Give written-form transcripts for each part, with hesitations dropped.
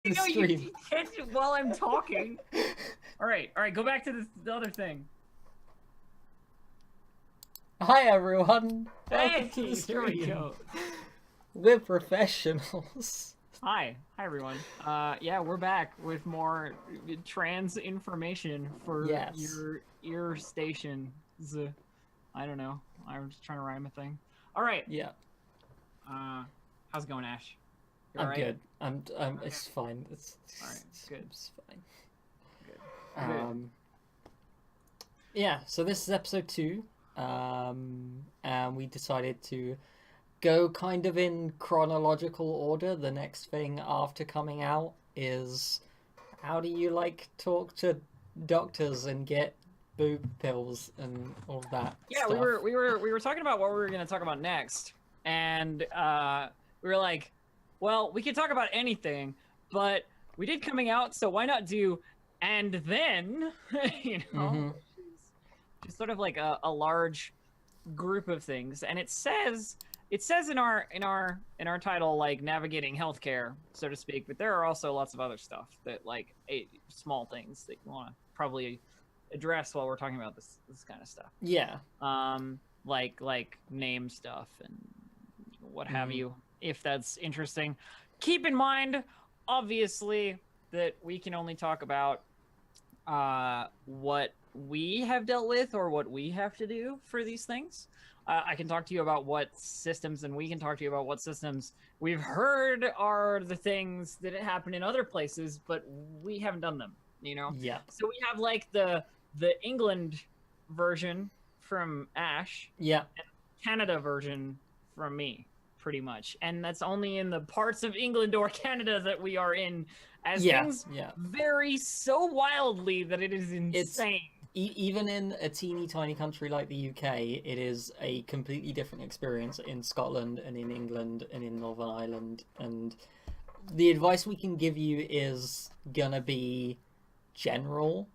the No, stream. you can't do it while I'm talking. All right, go back to the other thing. Hi everyone, welcome to Hey, the there we stream. go. We're professionals. Hi everyone. Yeah, we're back with more trans information for Yes. your ear stations. I don't know. I'm just trying to rhyme a thing. All right. Yeah, How's it going, Ash? You I'm all right? good. I'm. It's fine. It's All right, good. It's fine. Good. Yeah. So this is episode 2. And we decided to go kind of in chronological order. The next thing after coming out is how do you talk to doctors and get boob pills and all that Yeah, stuff. we were talking about what we were going to talk about next, and we were like, well, we could talk about anything, but we did coming out, so why not do and then, you know, just sort of like a large group of things, and it says in our title like navigating healthcare, so to speak, but there are also lots of other stuff that like small things that you want to probably address while we're talking about this kind of stuff. Yeah. Like name stuff and what have you, if that's interesting. Keep in mind, obviously, that we can only talk about what we have dealt with or what we have to do for these things. I can talk to you about what systems, and we can talk to you about what systems we've heard are the things that happen in other places, but we haven't done them, you know? Yeah. So we have like the England version from Ash. Yeah. And Canada version from me, pretty much. And that's only in the parts of England or Canada that we are in, as things vary so wildly that it is insane. Even in a teeny tiny country like the UK, it is a completely different experience in Scotland and in England and in Northern Ireland. And the advice we can give you is gonna be general.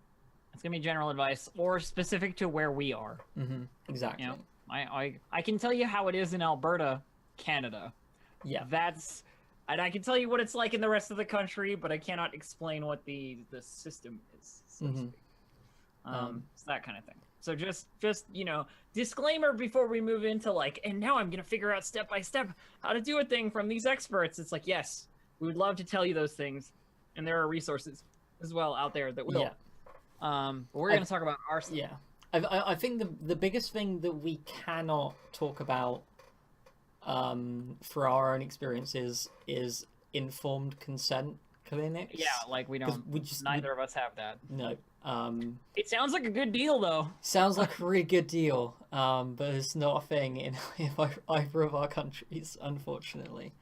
It's gonna be general advice or specific to where we are. Exactly. You know, I can tell you how it is in Alberta, Canada. Yeah. And I can tell you what it's like in the rest of the country, but I cannot explain what the system is, so to speak. It's that kind of thing. So just you know, disclaimer before we move into like, and now I'm gonna figure out step by step how to do a thing from these experts. It's like, yes, we would love to tell you those things, and there are resources as well out there that will. But we're gonna talk about our stuff. Yeah, I think the biggest thing that we cannot talk about for our own experiences is informed consent clinics. Yeah, like neither of us have that. No. It sounds like a good deal, though. Sounds like a really good deal, but it's not a thing in either of our countries, unfortunately.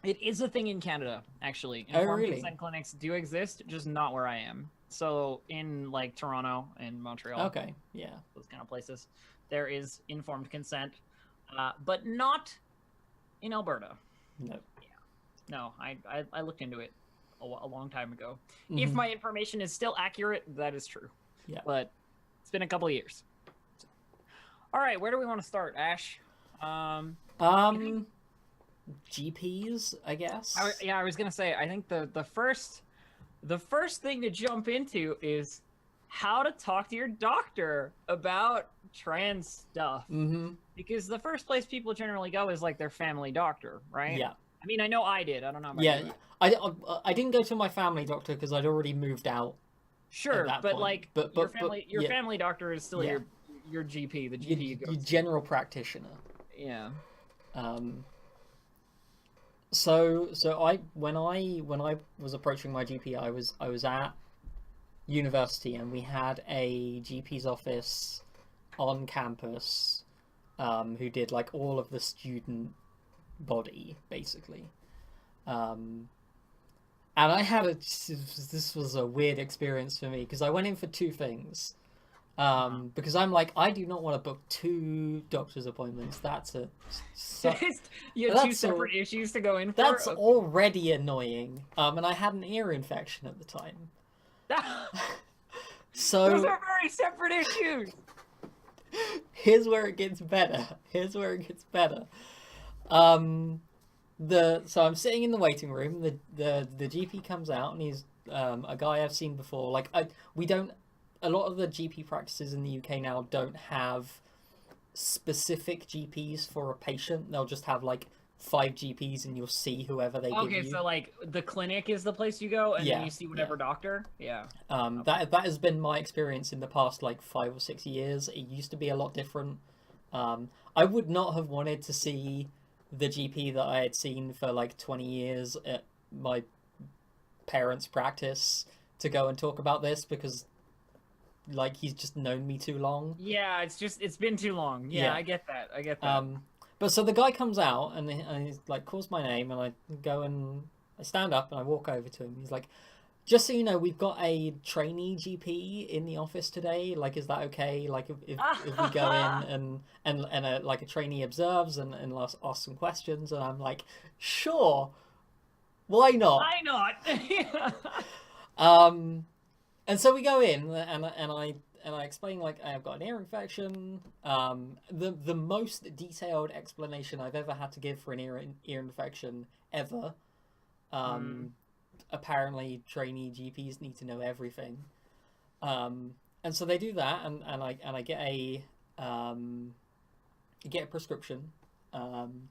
It is a thing in Canada, actually. Informed consent clinics do exist, just not where I am. So in like Toronto and Montreal, okay, yeah, those kind of places, there is informed consent, but not in Alberta. No. Yeah, no, I looked into it a long time ago. If my information is still accurate, that is true. Yeah. But it's been a couple of years. So. All right, where do we want to start, Ash? GPs, I guess. I was gonna say, I think the first thing to jump into is how to talk to your doctor about trans stuff. Because the first place people generally go is like their family doctor, right? Yeah. I mean, I know I did. I don't know about you. I didn't go to my family doctor because I'd already moved out. Sure, but point. Your family doctor is still your GP, the GP you go to. Your general practitioner. Yeah. So when I was approaching my GP, I was at university and we had a GP's office on campus, who did like all of the student body basically, and I had this was a weird experience for me because I went in for two things. Because I'm like, I do not want to book 2 doctor's appointments. That's you have 2 separate issues to go in for. That's already annoying. And I had an ear infection at the time. So those are very separate issues. Here's where it gets better. So I'm sitting in the waiting room. The GP comes out, and he's a guy I've seen before. Like we don't. A lot of the GP practices in the UK now don't have specific GPs for a patient. They'll just have like 5 GPs, and you'll see whoever they give Okay, you. so like the clinic is the place you go, and Yeah, then you see whatever doctor. Yeah. That has been my experience in the past like 5 or 6 years. It used to be a lot different. I would not have wanted to see the GP that I had seen for like 20 years at my parents' practice to go and talk about this, because like he's just known me too long. Yeah, it's been too long. Yeah, Yeah. I get that. I get that. But so the guy comes out, and he's like calls my name, and I go and I stand up and I walk over to him. He's like, "Just so you know, we've got a trainee GP in the office today. Like, is that okay? Like, if we go in and like a trainee observes and ask some questions?" And I'm like, "Sure, why not?" Why not? And so we go in, and I explain like I've got an ear infection. The most detailed explanation I've ever had to give for an ear infection ever. Apparently, trainee GPs need to know everything. And so they do that, and I get a prescription. And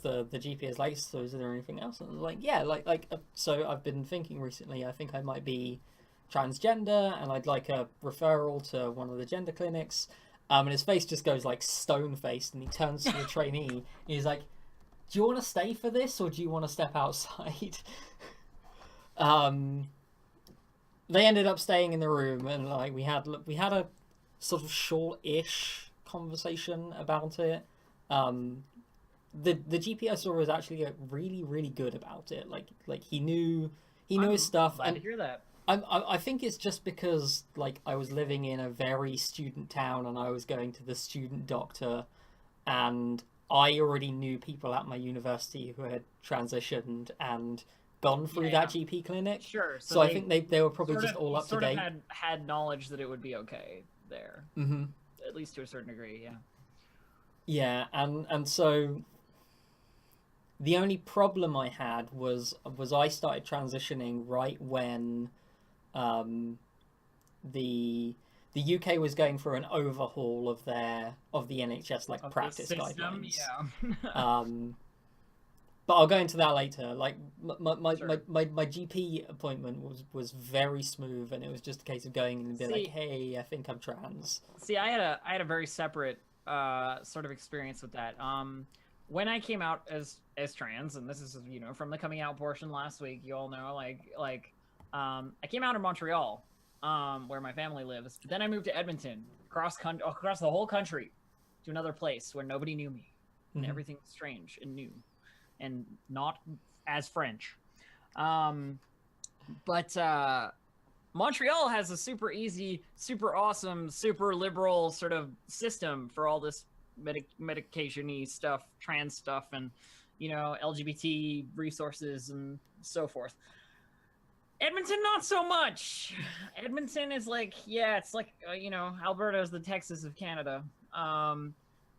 the GP is like, "So is there anything else?" And I was like, "Yeah, so I've been thinking recently, I think I might be transgender, and I'd like a referral to one of the gender clinics." And his face just goes like stone faced, and he turns to the trainee and he's like, "Do you want to stay for this, or do you want to step outside?" They ended up staying in the room, and like we had a sort of short-ish conversation about it. The GP I saw was actually really, really good about it. Like he knew his stuff. Glad to hear that. I think it's just because like I was living in a very student town, and I was going to the student doctor, and I already knew people at my university who had transitioned and gone through that GP clinic. Sure. So I think they were probably just all up to date. Had knowledge that it would be okay there. Mm-hmm. At least to a certain degree, yeah. Yeah, and so the only problem I had was I started transitioning right when the UK was going through an overhaul of the NHS like practice guidelines. Yeah. But I'll go into that later. Like my GP appointment was very smooth, and it was just a case of going in and being like, "Hey, I think I'm trans." See, I had a very separate sort of experience with that. When I came out as trans, and this is from the coming out portion last week, you all know, I came out in Montreal, where my family lives. But then I moved to Edmonton, across the whole country, to another place where nobody knew me, and everything was strange and new, and not as French. But Montreal has a super easy, super awesome, super liberal sort of system for all this medication-y stuff, trans stuff, and LGBT resources and so forth. Edmonton, not so much. Edmonton is like, yeah, it's like Alberta is the Texas of Canada.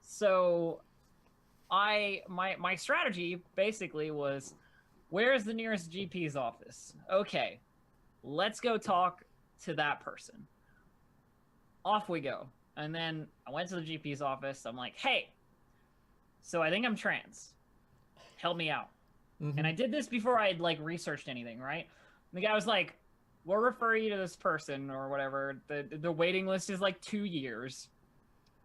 So my strategy basically was, where's the nearest GP's office? Okay, let's go talk to that person. Off we go. And then I went to the GP's office. I'm like, "Hey, so I think I'm trans. Help me out." And I did this before I had like researched anything, right? And the guy was like, "We'll refer you to this person or whatever. The waiting list is like 2 years,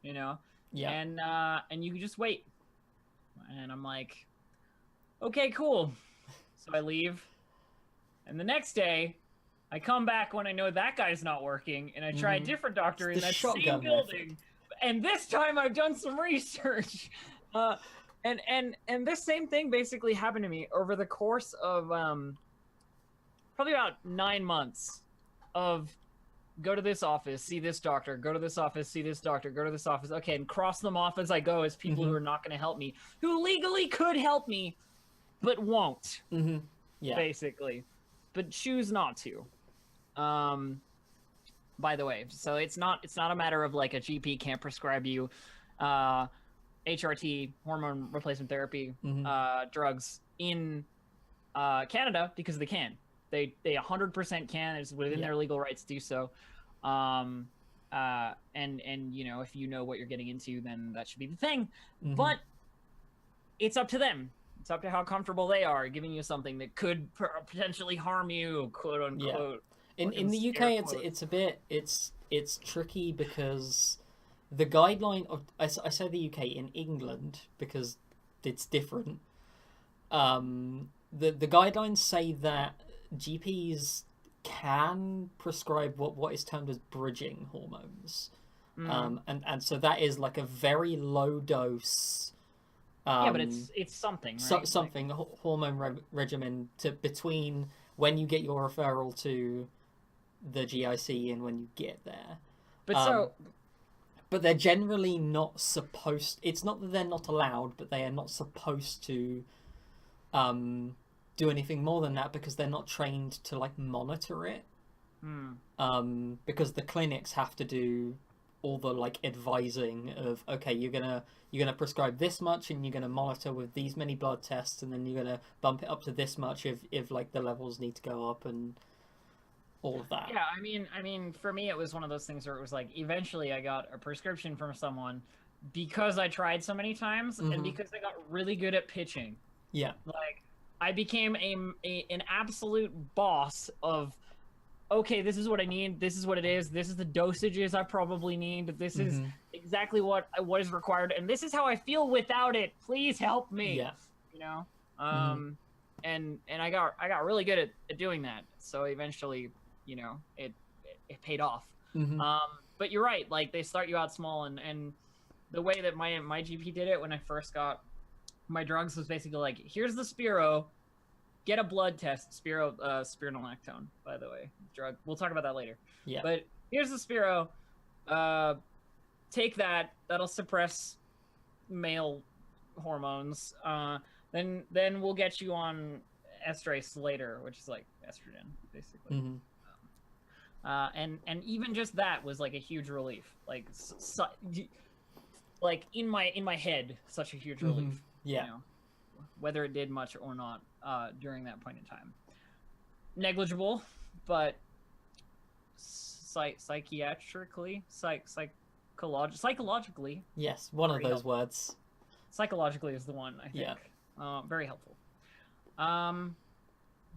Yeah. And you can just wait." And I'm like, "Okay, cool." So I leave. And the next day, I come back when I know that guy's not working, and I try a different doctor in that same building. And this time I've done some research. And this same thing basically happened to me over the course of probably about 9 months of go to this office, see this doctor, go to this office, see this doctor, go to this office. Okay, and cross them off as I go as people who are not going to help me, who legally could help me, but won't. Yeah. Basically. But choose not to. By the way, so it's not a matter of like a GP can't prescribe you HRT, hormone replacement therapy, Mm-hmm. drugs in Canada because they can. They 100% can. It's within Yeah. their legal rights to do so. Um, and you know, if you know what you're getting into, then that should be the thing. Mm-hmm. But it's up to them. It's up to how comfortable they are giving you something that could potentially harm you, quote Yeah. unquote. In Fucking the scare UK, quotes. it's a bit it's tricky because the guideline of I say the UK in England because it's different. The guidelines say that GPs can prescribe what is termed as bridging hormones. Mm. And so that is like a very low dose Yeah, but um it's something, right? Like, something hormone regimen to between when you get your referral to the GIC and when you get there. but Um, so but they're generally not supposed. It's not that they're not allowed, but they are not supposed to um, do anything more than that because they're not trained to like monitor it. mm, Because the clinics have to do all the like advising of okay, you're gonna prescribe this much and you're gonna monitor with these many blood tests and then you're gonna bump it up to this much if like the levels need to go up and all of that. yeah, I mean, for me, it was one of those things where it was like, eventually, I got a prescription from someone because I tried so many times and Hmm. because I got really good at pitching. Yeah. Like, I became an absolute boss of, okay, this is what I need. This is what it is. This is the dosages I probably need. This is Hmm. exactly what is required, and this is how I feel without it. Please help me. Yeah. You know, Hmm. and I got really good at doing that. So eventually, you know, it paid off. Hmm. But you're right. Like, they start you out small, and the way that my GP did it when I first got my drugs was basically like, here's the Spiro, get a blood test. Spironolactone, by the way, drug. We'll talk about that later. Yeah. But here's the Spiro. Uh, take that. That'll suppress male hormones. Then we'll get you on estrase later, which is like estrogen, basically. Hmm. And even just that was like a huge relief. Like in my head, such a huge relief. Hmm. Yeah. You know, whether it did much or not during that point in time. Negligible, but psychologically, Yes. One of very those helpful. words. Psychologically is the one, I think. Yeah. Very helpful.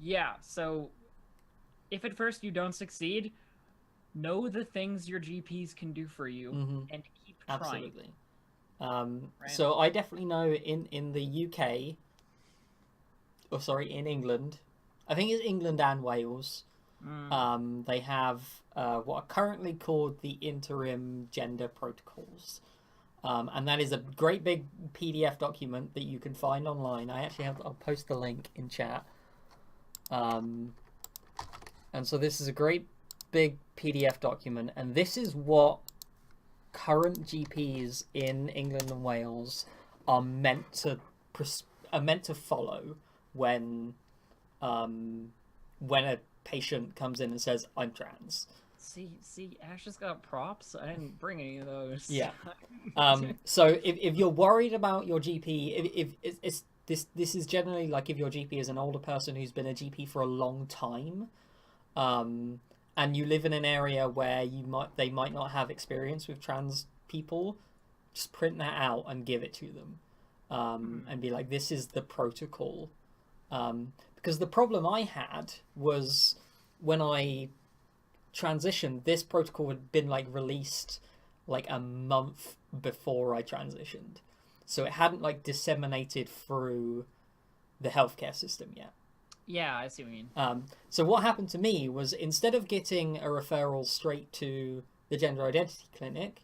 Yeah. So if at first you don't succeed, know the things your GPs can do for you Hmm. and keep trying. Absolutely. Right? So I definitely know in the UK, or sorry, in England, I think it's England and Wales. They have what are currently called the Interim Gender Protocols. And that is a great big PDF document that you can find online. I'll post the link in chat. And so this is a great big PDF document, and this is what current GPs in England and Wales are meant to follow when a patient comes in and says I'm trans. See, Ash just got props. I didn't bring any of those. Yeah. So if you're worried about your GP, if it's this is generally like if your GP is an older person who's been a GP for a long time, and you live in an area where they might not have experience with trans people, just print that out and give it to them, and be like, this is the protocol. Because the problem I had was when I transitioned, this protocol had been like released like a month before I transitioned, so it hadn't like disseminated through the healthcare system yet. Yeah, I see what you mean. So what happened to me was instead of getting a referral straight to the gender identity clinic,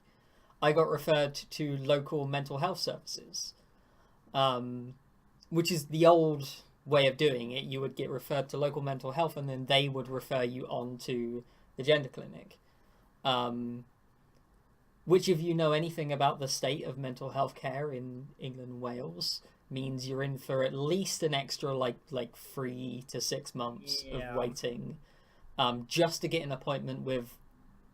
I got referred to local mental health services, which is the old way of doing it. You would get referred to local mental health and then they would refer you on to the gender clinic. Which, if you know anything about the state of mental health care in England and Wales, means you're in for at least an extra like 3 to 6 months Yeah. of waiting, just to get an appointment with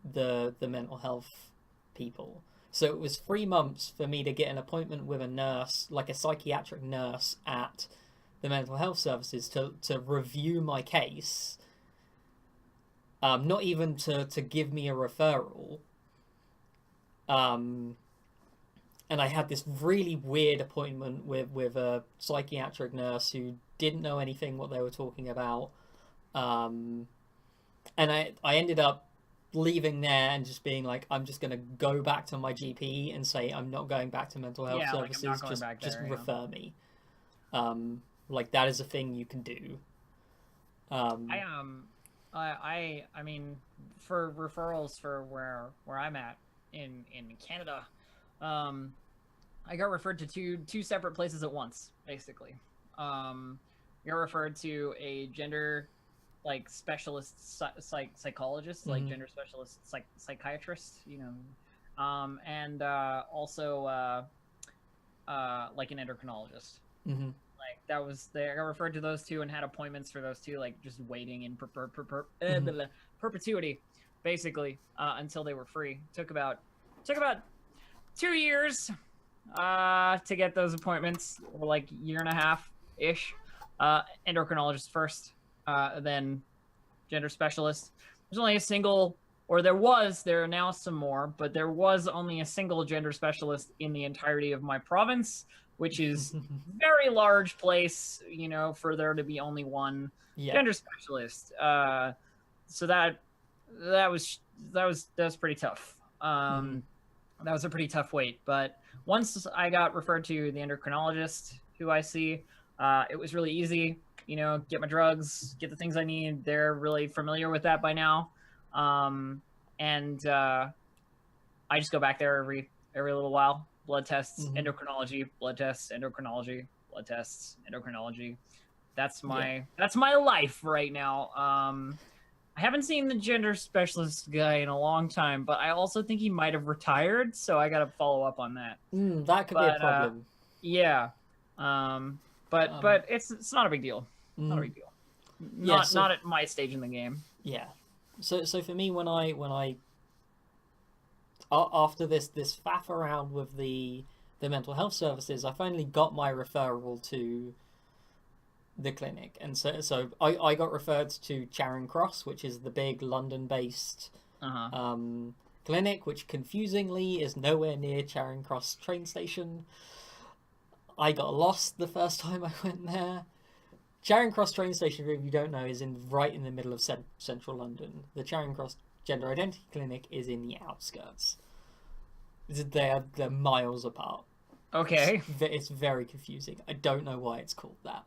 the mental health people, So it was 3 months for me to get an appointment with a nurse, like a psychiatric nurse at the mental health services to review my case. Not even to give me a referral. And I had this really weird appointment with a psychiatric nurse who didn't know anything what they were talking about. And I ended up leaving there and just being like, I'm just going to go back to my GP and say I'm not going back to mental health like, I'm not services. going back Just there, refer me. Like, that is a thing you can do. I mean, for referrals for where I'm at in Canada, I got referred to two separate places at once, basically. You're referred to a gender like specialist psychologist, like gender specialist psychiatrist, you know, and also like an endocrinologist. Mm-hmm. Like that was there. I got referred to those two and had appointments for those two, like just waiting in perpetuity, basically, until they were free. Took about 2 years to get those appointments, or like year and a half ish. Endocrinologist first, then gender specialist. There's only a single, or there are now some more, but there was only a single gender specialist in the entirety of my province, which is very large place, you know, for there to be only one gender specialist. So that was pretty tough. That was a pretty tough wait. But once I got referred to the endocrinologist who I see, it was really easy. You know, get my drugs, get the things I need. They're really familiar with that by now. And I just go back there every little while. Blood tests, endocrinology, blood tests, endocrinology, blood tests, endocrinology. That's my life right now. I haven't seen the gender specialist guy in a long time, but I also think he might have retired, so I got to follow up on that. That could be a problem. Yeah. But it's not a big deal. Not a big deal. Not at my stage in the game. Yeah. So for me, when I after this faff around with the mental health services, I finally got my referral to the clinic, and so I got referred to Charing Cross, which is the big London-based clinic, which confusingly is nowhere near Charing Cross train station. I got lost the first time I went there. Charing Cross train station, if you don't know, is right in the middle of central London. The Charing Cross Gender Identity Clinic is in the outskirts. They're miles apart. Okay. It's very confusing. I don't know why it's called that.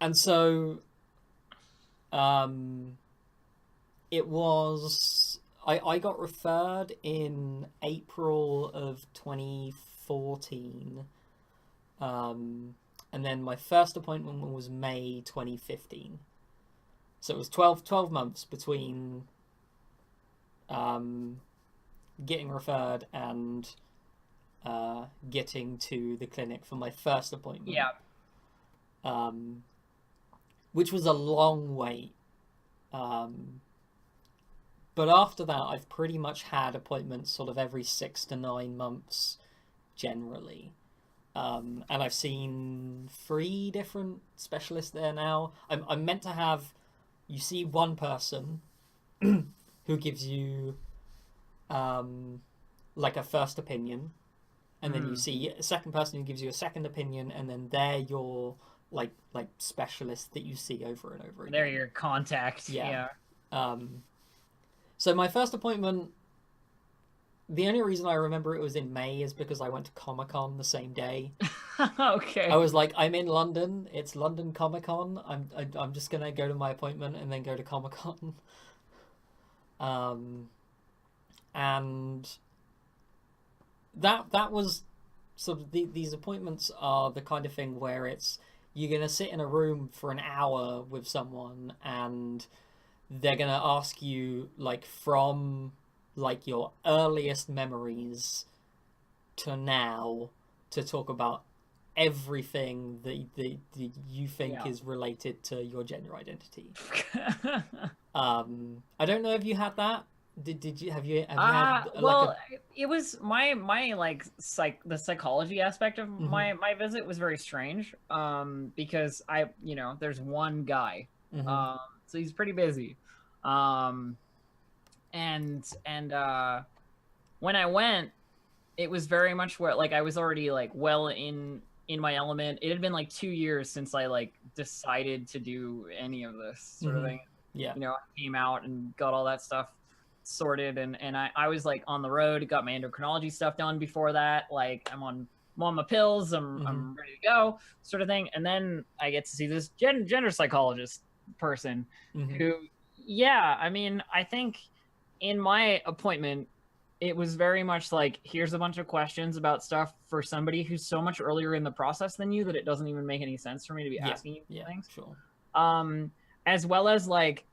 And so it was... I got referred in April of 2014. And then my first appointment was May 2015. So it was 12 months between getting referred and getting to the clinic for my first appointment. Yeah. Which was a long wait. But after that, I've pretty much had appointments sort of every 6 to 9 months, generally. And I've seen 3 different specialists there now. I'm meant to have... You see one person who gives you like a first opinion, and then you see a second person who gives you a second opinion, and then they're your like specialist that you see over and over again. They're your contact. Yeah. So my first appointment, the only reason I remember it was in May is because I went to Comic-Con the same day. Okay. I was like, I'm in London. It's London Comic-Con. I'm just gonna go to my appointment and then go to Comic-Con. And that was sort of these appointments are the kind of thing where it's you're gonna sit in a room for an hour with someone and they're gonna ask you like from like your earliest memories to now to talk about everything that you think is related to your gender identity. I don't know if you had that. Did you have you had like Well, it was my like the psychology aspect of Mhm. my visit was very strange. Because there's one guy. Mhm. So he's pretty busy. Um, and when I went, it was very much where like I was already like well in my element. It had been like 2 years since I like decided to do any of this sort of Mhm. thing. Yeah. I came out and got all that stuff sorted, and I was like on the road, got my endocrinology stuff done before that. Like I'm on my pills, Mhm. I'm ready to go, sort of thing. And then I get to see this gender psychologist person Mhm. who, yeah, I mean, I think in my appointment it was very much like, here's a bunch of questions about stuff for somebody who's so much earlier in the process than you that it doesn't even make any sense for me to be Yeah. asking you Yeah. things. Sure. Um, as well as like,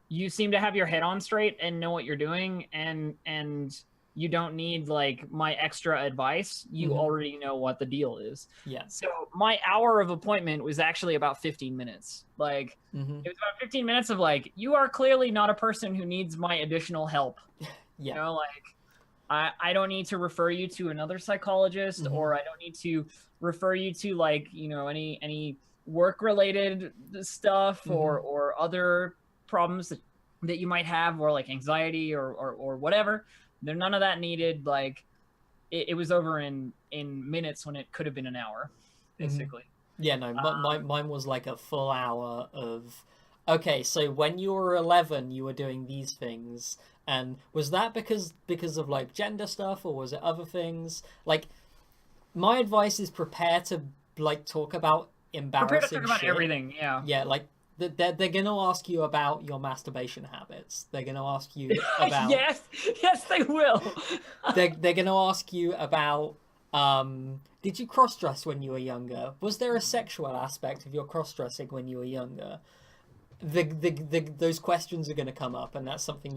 you seem to have your head on straight and know what you're doing, and you don't need like my extra advice. You Mhm. already know what the deal is. Yeah. So my hour of appointment was actually about 15 minutes. Like, Mhm. it was about 15 minutes of like, you are clearly not a person who needs my additional help. Yeah. Like, I don't need to refer you to another psychologist, Mhm. or I don't need to refer you to like, any work related stuff, Mhm. or other problems that you might have, or like anxiety, or whatever. There's none of that needed. Like, it was over in minutes when it could have been an hour, Mhm. basically. Yeah, no, Um, mine was like a full hour of, okay, so when you were 11, you were doing these things, and was that because of like gender stuff, or was it other things? Like, my advice is prepare to like talk about Prepare to talk embarrassing about shit. everything. Yeah. Yeah, like they're gonna ask you about your masturbation habits. They're gonna ask you about Yes, yes, they will. they're gonna ask you about did you cross dress when you were younger? Was there a sexual aspect of your cross dressing when you were younger? Those questions are gonna come up, and that's something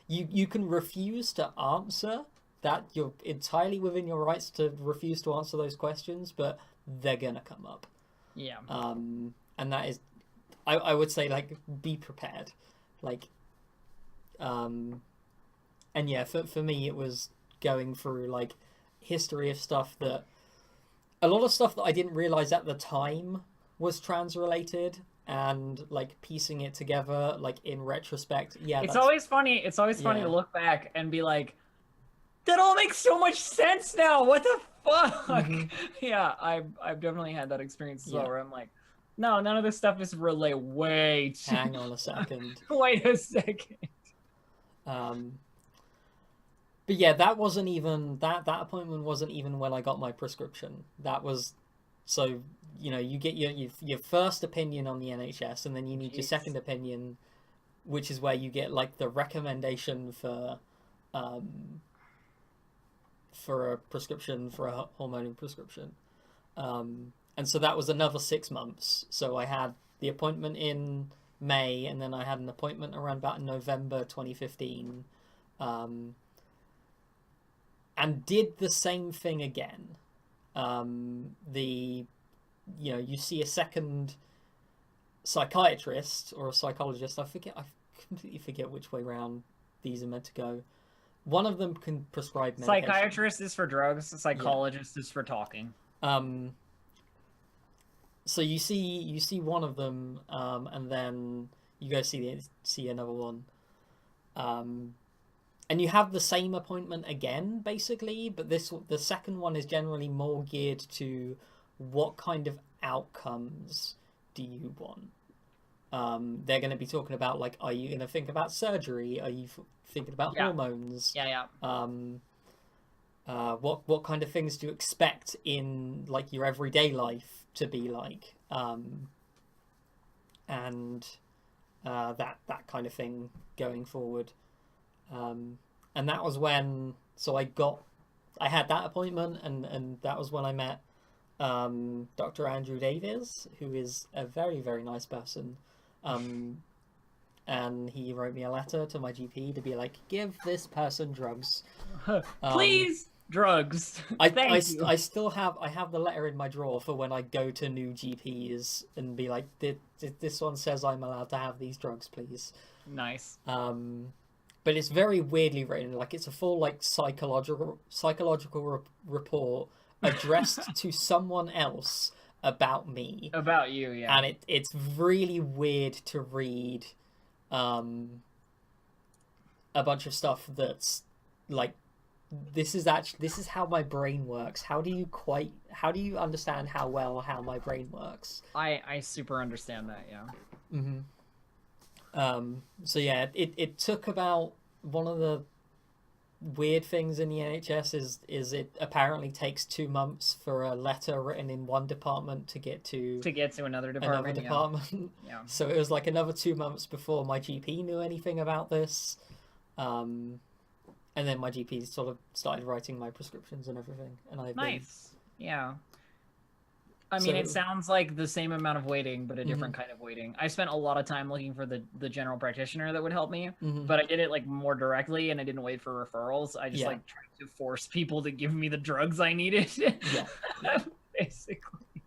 you can refuse to answer. That you're entirely within your rights to refuse to answer those questions, but they're gonna come up. Yeah. And that is, I would say, like, be prepared. Like, um, and yeah, for me, it was going through like history of stuff that a lot of stuff that I didn't realize at the time was trans related, and like piecing it together like in retrospect. Yeah, It's that's always funny. It's always funny to yeah. look back and be like, that all makes so much sense now. What the fuck? Hmm. Yeah, I've definitely had that experience as well, Yeah. where I'm like, no, none of this stuff is relay. Wait, Hang on a second. wait a second. Um, but yeah, that wasn't even that appointment wasn't even when I got my prescription. That was so you get your first opinion on the NHS, and then you need your Jeez. second opinion, which is where you get like the recommendation um, for a prescription for a hormone prescription. And so that was another 6 months. So I had the appointment in May, and then I had an appointment around about November 2015, um, and did the same thing again. The you see a second psychiatrist or a psychologist. I completely forget which way round these are meant to go. One of them can prescribe medication. Psychiatrist is for drugs. Yeah. Psychologist is for talking. Um, so you see one of them, and then you go see another one, um, and you have the same appointment again, basically. But the second one is generally more geared to what kind of outcomes do you want. They're going to be talking about like, are you going to think about surgery? Are you thinking about Yeah, hormones? yeah, yeah. Um, what kind of things do you expect in like your everyday life to be like, and that kind of thing going forward. And that was when I had that appointment, and that was when I met Dr. Andrew Davies, who is a very very nice person. Um, and he wrote me a letter to my GP to be like, give this person drugs. Um, Please, drugs. I Thank you. still have the letter in my drawer for when I go to new GPs and be like, this one says I'm allowed to have these drugs, please. Nice. But but it's very weirdly written. Like it's a full like report addressed to someone else about me. About you, yeah. And it's really weird to read a bunch of stuff that's like this is how my brain works. How do you understand how my brain works? I super understand that, yeah. So yeah, it took about one of the weird things in the NHS is it apparently takes 2 months for a letter written in one department to get to another department. Yeah. So it was like another 2 months before my GP knew anything about this. And then my GP sort of started writing my prescriptions and everything. And I've nice. Yeah. I mean, it sounds like the same amount of waiting, but a different kind of waiting. I spent a lot of time looking for the general practitioner that would help me, but I did it like more directly, and I didn't wait for referrals. I just like tried to force people to give me the drugs I needed. Basically.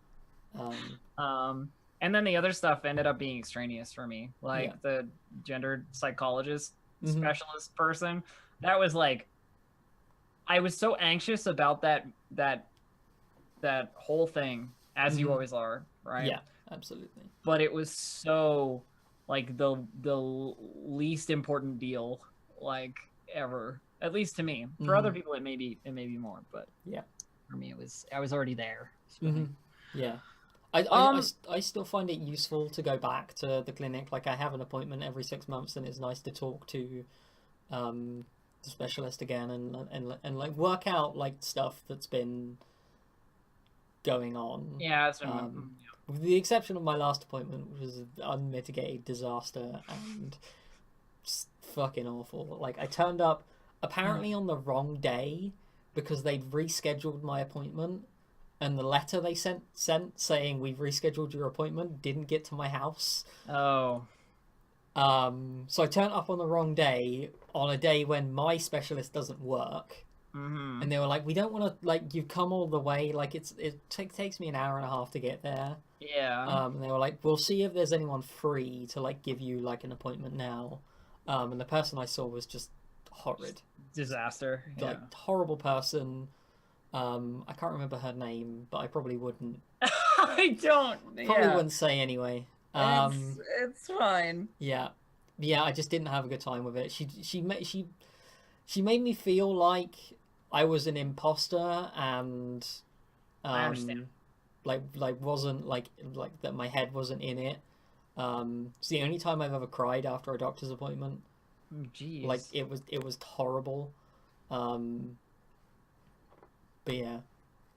And then the other stuff ended up being extraneous for me, like the gender psychologist specialist person. That was like, I was so anxious about that whole thing. As you always are, right? Yeah, absolutely. But it was so like the least important deal like ever, at least to me. For other people, it may be more, but yeah, for me, I was already there. So. Yeah, I still find it useful to go back to the clinic. Like I have an appointment every 6 months, and it's nice to talk to the specialist again and like work out like stuff that's been going on. Yeah, that's with the exception of my last appointment, which was an unmitigated disaster and just fucking awful. Like I turned up apparently on the wrong day because they'd rescheduled my appointment, and the letter they sent saying we've rescheduled your appointment didn't get to my house. Oh. So I turned up on the wrong day, on a day when my specialist doesn't work. And they were like, we don't want to, like, you've come all the way, like, it takes me an hour and a half to get there. Yeah. And they were like, we'll see if there's anyone free to, like, give you, like, an appointment now. And the person I saw was just horrid. Disaster. Like, horrible person. I can't remember her name, but I probably wouldn't. I don't. Probably wouldn't say anyway. It's fine. Yeah. I just didn't have a good time with it. She made me feel like I was an imposter, and I understand. Like wasn't like that my head wasn't in it. It's the only time I've ever cried after a doctor's appointment. Jeez. Like it was horrible. But yeah,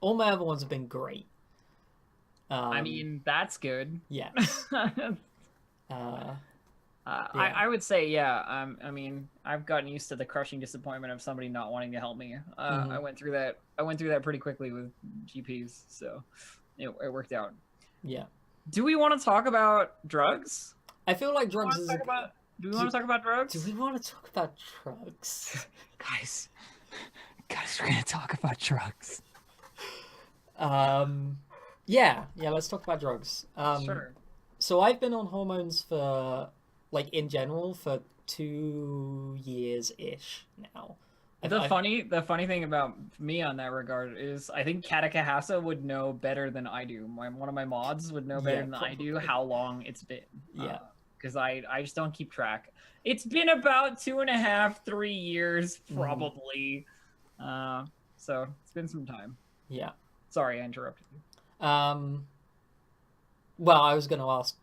all my other ones have been great. I mean, that's good. Yeah. I would say, yeah. I mean, I've gotten used to the crushing disappointment of somebody not wanting to help me. I went through that. pretty quickly with GPs, so it worked out. Yeah. Do we want to talk about drugs? I feel like drugs is. Do we want to talk about drugs? Do we want to talk about drugs, guys? We're gonna talk about drugs. Yeah. Let's talk about drugs. Sure. So I've been on hormones for, like, in general, for 2 years-ish now. The funny thing about me on that regard is I think Katakahasa would know better than I do. One of my mods would know better than I do how long it's been. Yeah. Because I just don't keep track. It's been about 2.5, 3 years, probably. So it's been some time. Yeah. Sorry, I interrupted you. Well, I was going to ask.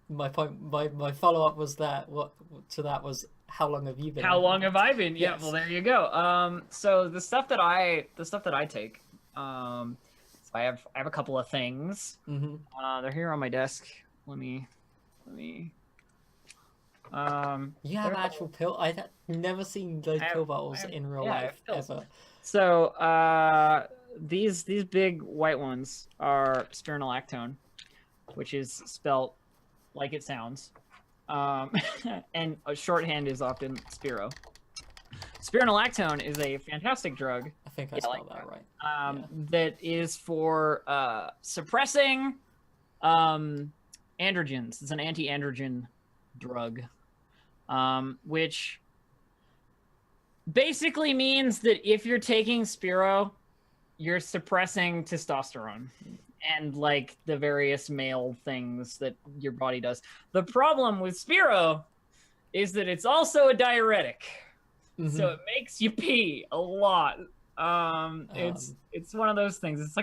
My follow-up was that was how long have you been? How long have I been? Yeah, Yes. well, there you go. So the stuff that I take, so I have a couple of things. They're here on my desk. Let me. You have actual pill. I've never seen those pill bottles in real life ever. So these big white ones are Spironolactone, which is spelt like it sounds. And a shorthand is often Spiro. Spironolactone is a fantastic drug. I think I spelled that right. That is for suppressing androgens. It's an anti-androgen drug, which basically means that if you're taking Spiro, you're suppressing testosterone and like the various male things that your body does. The problem with Spiro is that it's also a diuretic. So it makes you pee a lot. It's one of those things. It's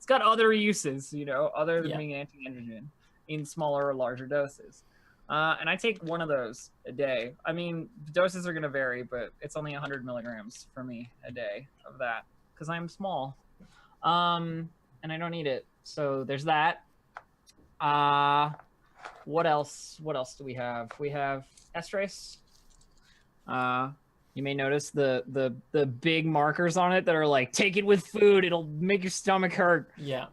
got other uses, other than being an anti-androgen in smaller or larger doses. And I take one of those a day. I mean, the doses are going to vary, but it's only 100 milligrams for me a day of that because I'm small. And I don't need it. So there's that. What else? What else do we have? We have estrase. You may notice the big markers on it that are like, take it with food, it'll make your stomach hurt. Yeah.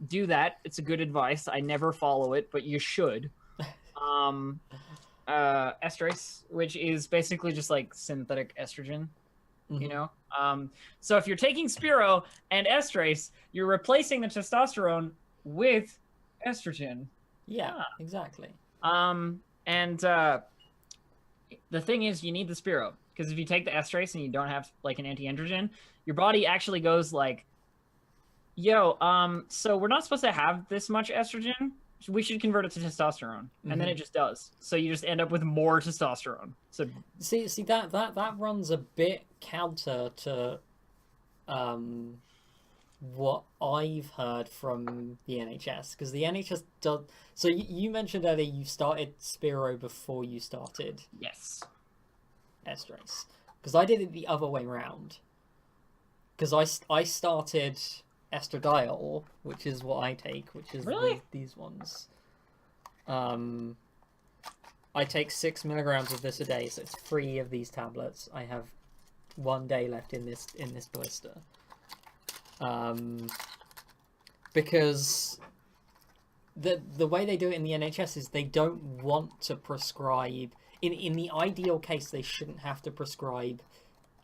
Do that. It's a good advice. I never follow it, but you should. Estrase, which is basically just like synthetic estrogen, so if you're taking Spiro and estrase, you're replacing the testosterone with estrogen. Exactly. And the thing is, you need the Spiro, because if you take the estrase and you don't have like an anti-androgen, your body actually goes like, yo, so we're not supposed to have this much estrogen. We should convert it to testosterone. And then it just does. So you just end up with more testosterone. So see that runs a bit counter to what I've heard from the NHS, because the NHS does. So you mentioned earlier you started Spiro before you started estrase, because I did it the other way round. Because I started Estradiol, which is what I take, which is these ones. I take 6 milligrams of this a day, so it's 3 of these tablets. I have 1 day left in this blister. Because the way they do it in the NHS is they don't want to prescribe. In the ideal case, they shouldn't have to prescribe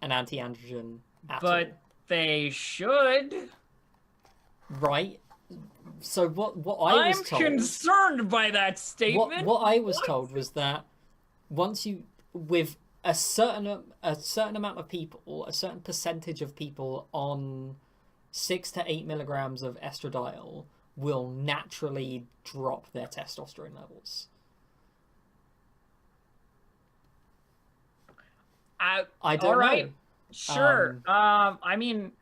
an anti-androgen at all. But they should. Right. So what I was told... I'm concerned by that statement. What I was told was that once you... With a certain amount of people, a certain percentage of people on 6 to 8 milligrams of estradiol will naturally drop their testosterone levels. I don't know. Sure. I mean,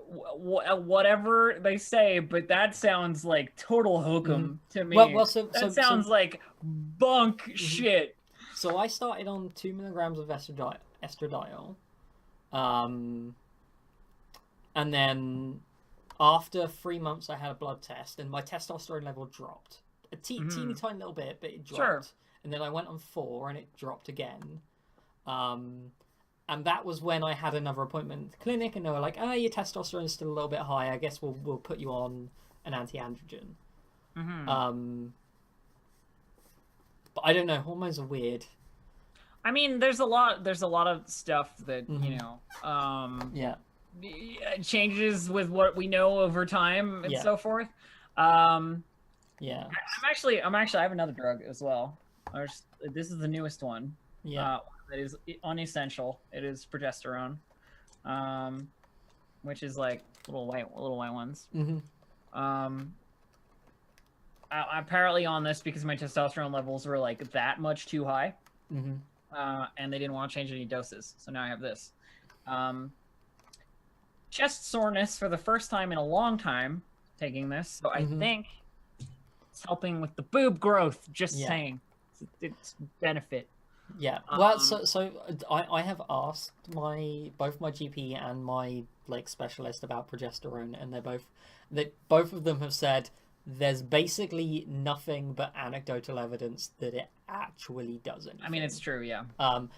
whatever they say, but that sounds like total hokum to me. That sounds like bunk shit. So I started on 2 milligrams of estradiol. And then after 3 months, I had a blood test, and my testosterone level dropped. A teeny tiny little bit, but it dropped. Sure. And then I went on 4, and it dropped again. And that was when I had another appointment at the clinic, and they were like, "Oh, your testosterone is still a little bit high. I guess we'll put you on an anti-androgen." But I don't know. Hormones are weird. I mean, there's a lot of stuff that changes with what we know over time and so forth. I have another drug as well. This is the newest one. That is unessential. It is progesterone, which is like little white ones. I'm apparently on this because my testosterone levels were like that much too high, and they didn't want to change any doses. So now I have this. Chest soreness for the first time in a long time taking this. So I think it's helping with the boob growth. Just saying, it's benefit. Yeah, well, so I have asked both my GP and my specialist about progesterone, and both of them have said there's basically nothing but anecdotal evidence that it actually does anything. I mean, it's true, yeah. And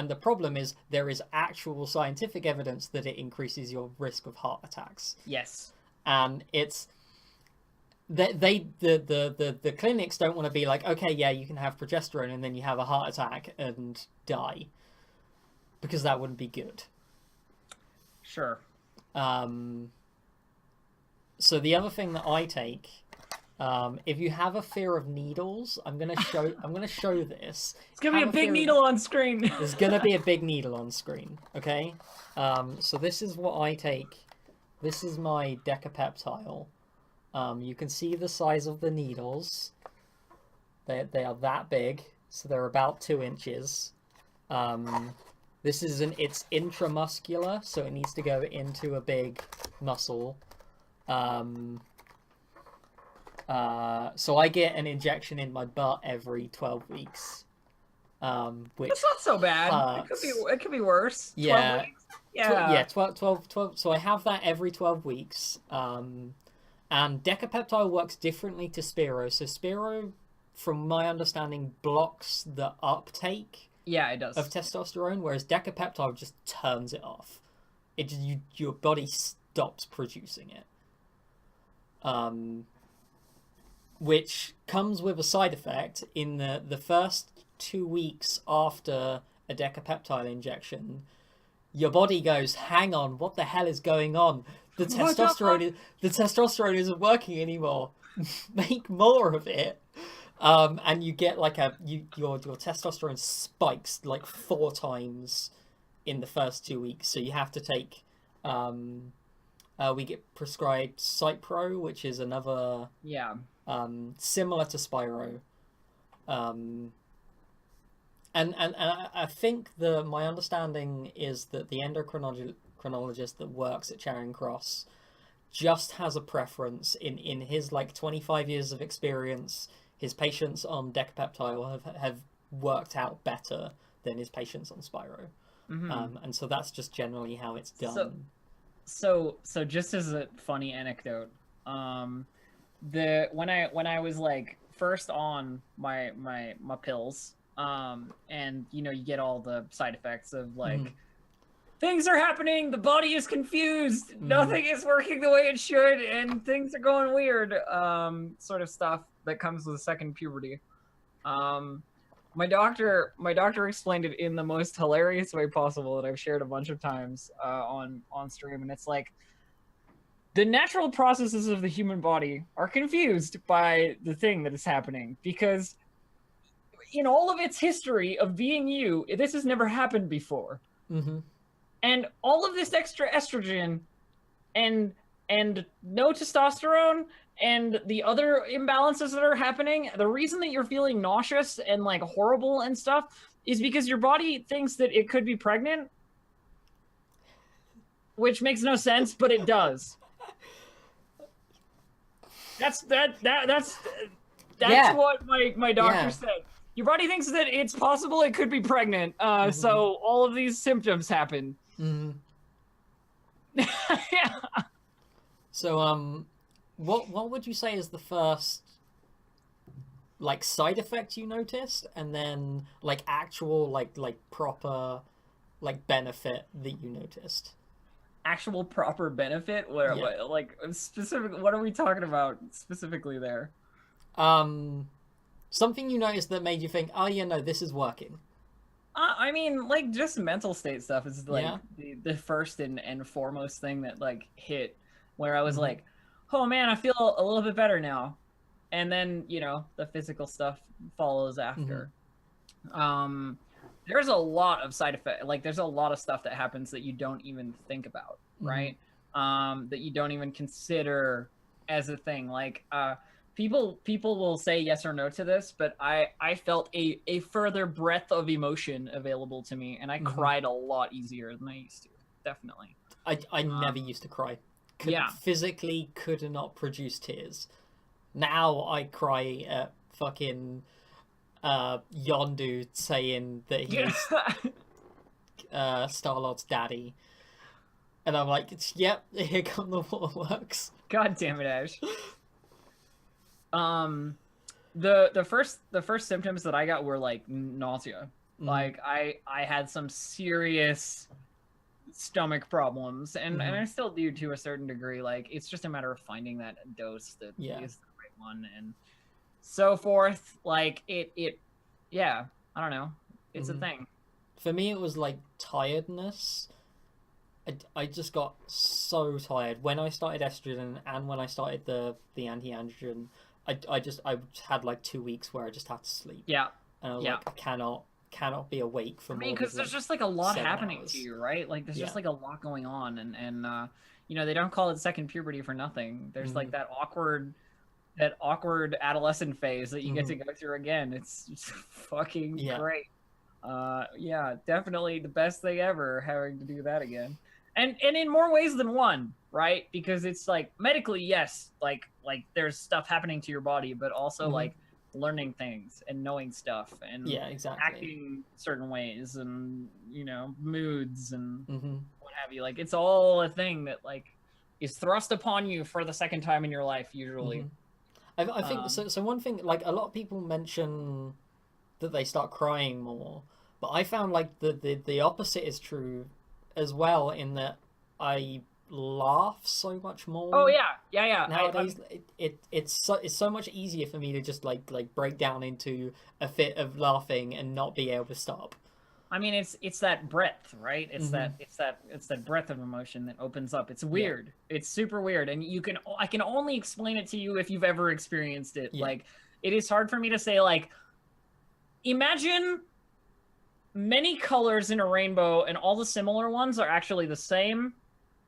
the problem is there is actual scientific evidence that it increases your risk of heart attacks. Yes. And it's the clinics don't want to be like, okay, yeah, you can have progesterone and then you have a heart attack and die, because that wouldn't be good. Sure. So the other thing that I take If you have a fear of needles, I'm gonna show this. It's gonna be a big needle on screen. There's gonna be a big needle on screen, okay? So this is what I take. This is my decapeptile. You can see the size of the needles. They are that big, so they're about 2 inches. It's intramuscular, so it needs to go into a big muscle. So I get an injection in my butt every 12 weeks. Which That's not so bad. hurts. It could be worse. Yeah. 12 weeks? Yeah. 12. So I have that every 12 weeks. And decapeptile works differently to Spiro. So Spiro, from my understanding, blocks the uptake Yeah, it does. of testosterone, whereas decapeptile just turns it off. Your body stops producing it. Which comes with a side effect in the first 2 weeks after a decapeptile injection. Your body goes, hang on, what the hell is going on? The testosterone isn't working anymore. Make more of it. And you get like your testosterone spikes like 4 times in the first 2 weeks. So you have to take we get prescribed Cypro, which is another similar to Spiro. And I think my understanding is that the endocrinologist that works at Charing Cross just has a preference in his like 25 years of experience. His patients on decapeptile have worked out better than his patients on Spiro. Mm-hmm. And so that's just generally how it's done. So just as a funny anecdote, when I was like first on my pills, and you get all the side effects of like things are happening, the body is confused, nothing is working the way it should, and things are going weird, sort of stuff that comes with second puberty. My doctor explained it in the most hilarious way possible that I've shared a bunch of times on stream, and it's like the natural processes of the human body are confused by the thing that is happening, because in all of its history of being you, this has never happened before. Mm-hmm. And all of this extra estrogen and no testosterone and the other imbalances that are happening, the reason that you're feeling nauseous and like horrible and stuff is because your body thinks that it could be pregnant, which makes no sense, but it does. That's what my doctor said. Your body thinks that it's possible it could be pregnant, so all of these symptoms happen. Mm-hmm. Yeah. So, what would you say is the first, like, side effect you noticed, and then, like, actual, like proper, like, benefit that you noticed? Actual proper benefit? What, like, specific? What are we talking about specifically there? Something you noticed that made you think, oh, yeah, no, this is working. I mean, like, just mental state stuff is, like, the first and foremost thing that, like, hit, where I was like, oh, man, I feel a little bit better now. And then, the physical stuff follows after. There's a lot of side effects. Like, there's a lot of stuff that happens that you don't even think about, right? That you don't even consider as a thing. Like, people will say yes or no to this, but I felt a further breadth of emotion available to me, and I cried a lot easier than I used to. Definitely. I never used to cry. Physically could not produce tears. Now I cry at fucking Yondu saying that he's Star-Lord's daddy. And I'm like, yep, here come the waterworks. God damn it, Ash. The first symptoms that I got were like nausea. Like I had some serious stomach problems, and I still do to a certain degree. Like, it's just a matter of finding that dose that is the right one and so forth. Like it I don't know, it's a thing. For me, it was like tiredness. I just got so tired when I started estrogen and when I started the anti-androgen. I had like 2 weeks where I just had to sleep. Yeah. And I was Yeah. like, I cannot be awake for I mean, more because than there's like just like a lot 7 happening hours. to you, right? Like there's just Yeah. like a lot going on, and you know, they don't call it second puberty for nothing. There's like that awkward adolescent phase that you get to go through again. It's fucking Yeah. great. Yeah, definitely the best thing ever having to do that again. And in more ways than one, right? Because it's like medically, yes, like there's stuff happening to your body, but also like learning things and knowing stuff and Yeah, exactly. acting certain ways and, you know, moods and Mm-hmm. what have you. Like it's all a thing that like is thrust upon you for the second time in your life usually. I think so. So one thing, like a lot of people mention that they start crying more, but I found like the opposite is true as well, in that I laugh so much more. Oh yeah. Nowadays, it's so much easier for me to just like break down into a fit of laughing and not be able to stop. I mean, it's that breadth, right? It's that breadth of emotion that opens up. It's weird. Yeah. It's super weird, and I can only explain it to you if you've ever experienced it. Yeah. Like, it is hard for me to say. Like, imagine many colors in a rainbow, and all the similar ones are actually the same.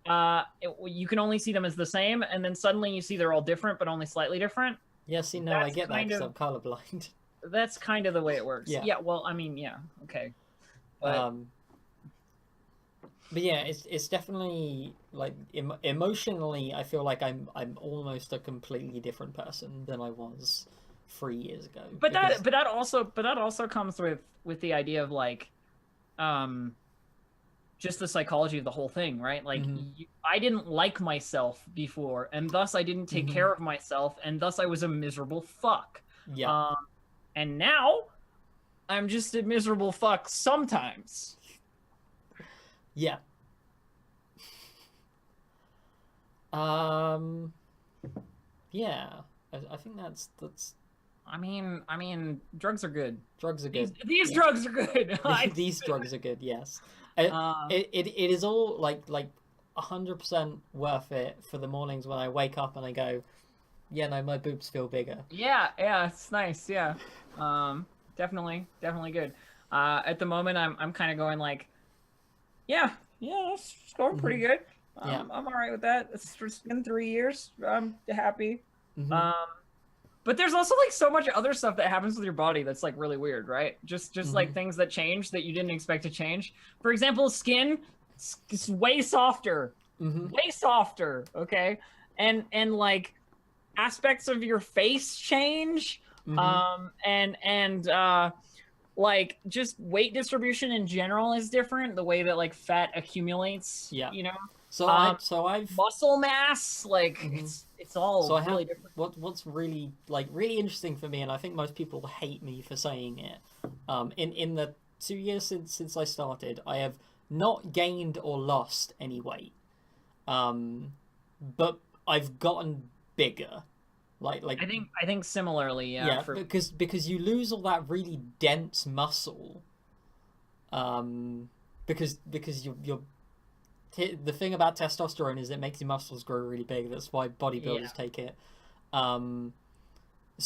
You can only see them as the same, and then suddenly you see they're all different, but only slightly different. Yeah, see, no, I get that because I'm colorblind. That's kind of the way it works. Yeah. Yeah. Well, I mean, yeah. Okay. But yeah, it's definitely like emotionally, I feel like I'm almost a completely different person than I was 3 years ago. But that also comes with the idea of like, just the psychology of the whole thing, right? Like, I didn't like myself before, and thus I didn't take care of myself, and thus I was a miserable fuck. Yeah. And now I'm just a miserable fuck sometimes. Yeah. Yeah. I think that's. I mean, drugs are good. Drugs are good. These drugs are good. These drugs are good. Yes. It is all like 100% worth it for the mornings when I wake up and I go, yeah, no, my boobs feel bigger. Yeah, it's nice. Yeah. Definitely good. At the moment, I'm kind of going like, yeah, it's going pretty good. I'm all right with that. It's been 3 years. I'm happy. But there's also like so much other stuff that happens with your body that's like really weird, right? Just like things that change that you didn't expect to change. For example, skin is way softer, way softer. Okay, and like aspects of your face change. And like just weight distribution in general is different. The way that like fat accumulates, you know. So I've muscle mass, like it's all so really different. What's really really interesting for me, and I think most people hate me for saying it. In the 2 years since I started, I have not gained or lost any weight. But I've gotten bigger. Like I think similarly, yeah. Because you lose all that really dense muscle. Because you're the thing about testosterone is it makes your muscles grow really big. That's why bodybuilders take it. So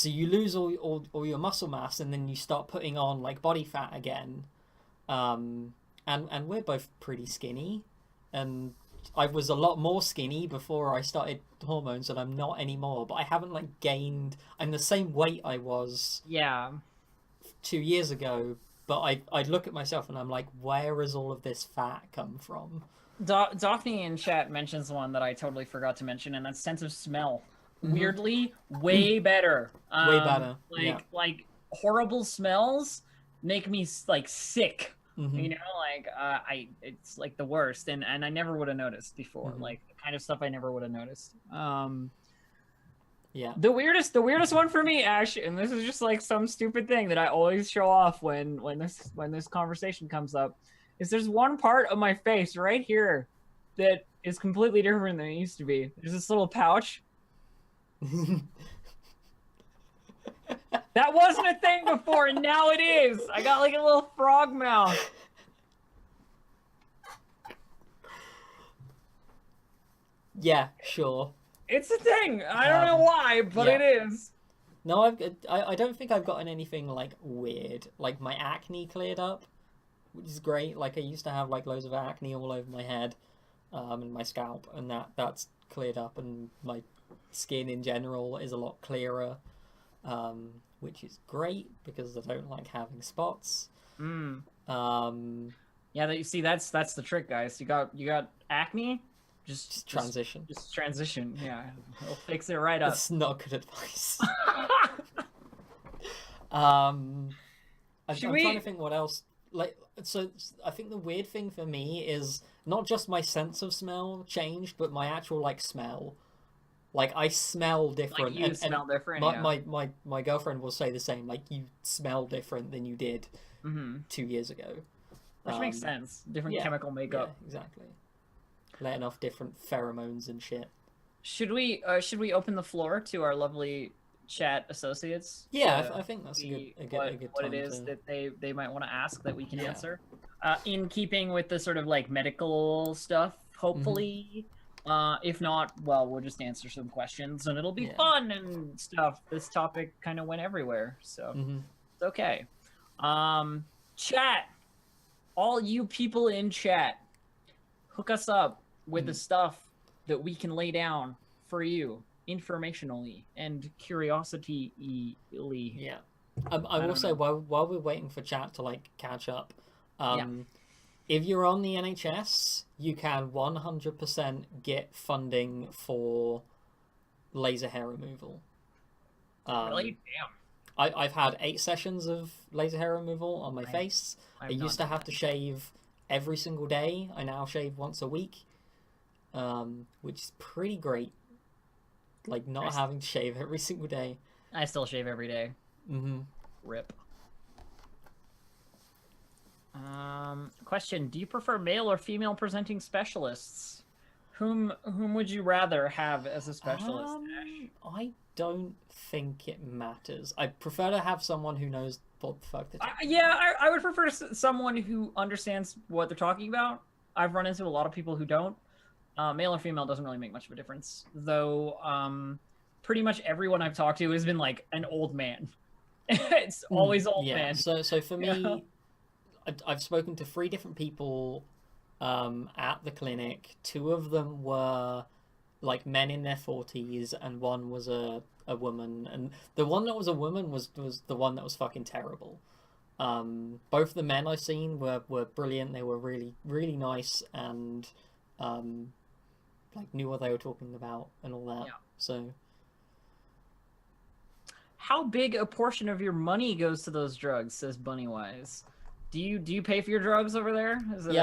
you lose all your muscle mass, and then you start putting on like body fat again. And we're both pretty skinny, and I was a lot more skinny before I started hormones, and I'm not anymore. But I haven't like gained. I'm the same weight I was 2 years ago. But I look at myself and I'm like, where has all of this fat come from? Daphne in chat mentions one that I totally forgot to mention, and that's sense of smell. Weirdly, way better. Way better. Like horrible smells make me like sick. You know, like it's like the worst, and I never would have noticed before. Like the kind of stuff I never would have noticed. Yeah. The weirdest one for me, Ash, and this is just like some stupid thing that I always show off when this conversation comes up, is there's one part of my face right here that is completely different than it used to be. There's this little pouch. That wasn't a thing before, and now it is. I got like a little frog mouth. Yeah, sure. It's a thing. I don't know why, but it is. No, I don't think I've gotten anything like weird. Like my acne cleared up, which is great. Like I used to have like loads of acne all over my head, and my scalp, and that's cleared up, and my skin in general is a lot clearer, which is great because I don't like having spots. Mm. Um, Yeah, that you see, that's the trick, guys. You got acne, just transition. just transition. Yeah, it'll fix it right up. That's not good advice. I'm trying to think what else. Like, so I think the weird thing for me is not just my sense of smell changed, but my actual like smell. Like I smell different, Like you smell different. My girlfriend will say the same. Like you smell different than you did 2 years ago. Which makes sense. Different chemical makeup. Yeah, exactly. Letting off different pheromones and shit. Should we open the floor to our lovely chat associates? Yeah, I think that's a good what time it is to... that they might want to ask that we can answer. In keeping with the sort of like medical stuff, hopefully. If not, well, we'll just answer some questions and it'll be fun and stuff. This topic kind of went everywhere, so it's okay. Chat, all you people in chat, hook us up with the stuff that we can lay down for you informationally and curiosity-ly. Yeah. I will say, while we're waiting for chat to like catch up, if you're on the NHS, you can 100% get funding for laser hair removal. Really? Damn. I've had 8 sessions of laser hair removal on my face. I used to have to shave every single day. I now shave once a week, which is pretty great. Like not having to shave every single day. I still shave every day. Rip. Question: do you prefer male or female presenting specialists? Whom would you rather have as a specialist? I don't think it matters. I prefer to have someone who knows what the fuck they're talking about. I would prefer someone who understands what they're talking about. I've run into a lot of people who don't. Male or female doesn't really make much of a difference, though. Pretty much everyone I've talked to has been like an old man. It's always old man. So for me, I've spoken to 3 different people at the clinic. 2 of them were like men in their 40s, and 1 was a woman. And the one that was a woman was the one that was fucking terrible. Both the men I've seen were brilliant. They were really, really nice and like knew what they were talking about and all that. So how big a portion of your money goes to those drugs, says Bunnywise? Do you pay for your drugs over there? Is it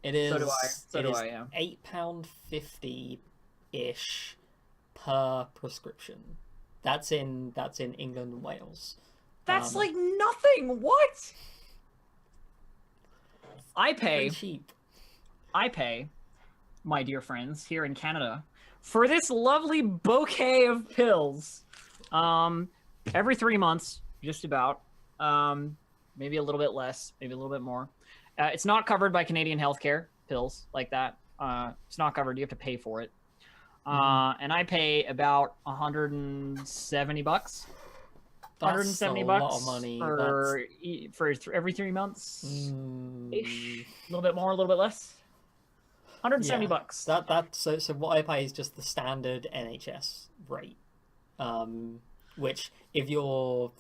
it is. So do I. So do I, yeah. £8.50 ish per prescription. That's in England and Wales. That's like nothing. What? I pay. Cheap. I pay, my dear friends, here in Canada, for this lovely bouquet of pills. Every 3 months, just about. Maybe a little bit less, maybe a little bit more. It's not covered by Canadian healthcare, pills like that. It's not covered. You have to pay for it. And I pay about $170. That's 170 a bucks lot of money. for every 3 months ish. A little bit more, a little bit less. 170 bucks. So what I pay is just the standard NHS rate. Which if you're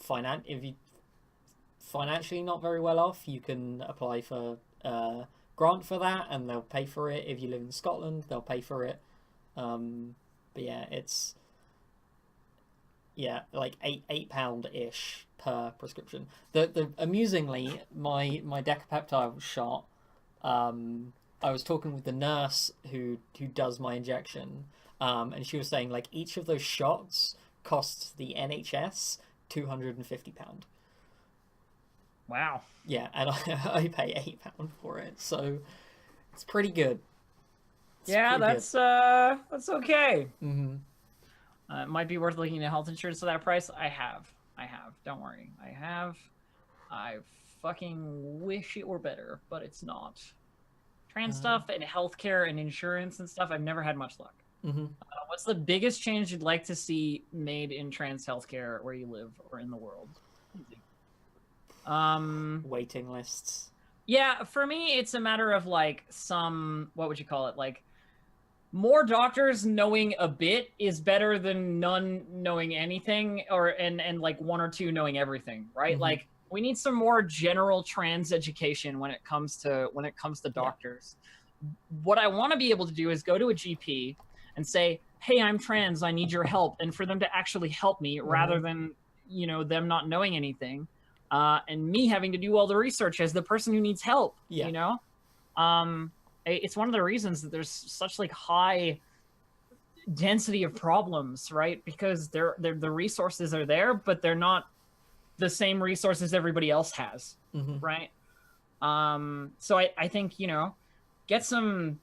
financially not very well off, you can apply for grant for that, and they'll pay for it. If you live in Scotland, they'll pay for it. But yeah, it's like £8 ish per prescription. The amusingly, my Decapeptyl shot. I was talking with the nurse who does my injection, and she was saying like each of those shots costs the NHS £250. Wow. Yeah, and I pay £8 for it, so it's pretty good. That's okay. It might be worth looking at health insurance for that price. I have. Don't worry. I fucking wish it were better, but it's not. Trans stuff and healthcare and insurance and stuff, I've never had much luck. Mm-hmm. What's the biggest change you'd like to see made in trans healthcare where you live or in the world? Easy. Waiting lists. Yeah, for me, it's a matter of like what would you call it? Like more doctors knowing a bit is better than none knowing anything, and like one or two knowing everything, right? Mm-hmm. Like we need some more general trans education when it comes to doctors. What I want to be able to do is go to a GP and say, "Hey, I'm trans. I need your help," and for them to actually help me rather than them not knowing anything, and me having to do all the research as the person who needs help. Yeah. It's one of the reasons that there's such like high density of problems, right? Because the resources are there, but they're not the same resources everybody else has, Mm-hmm. right? So I think get some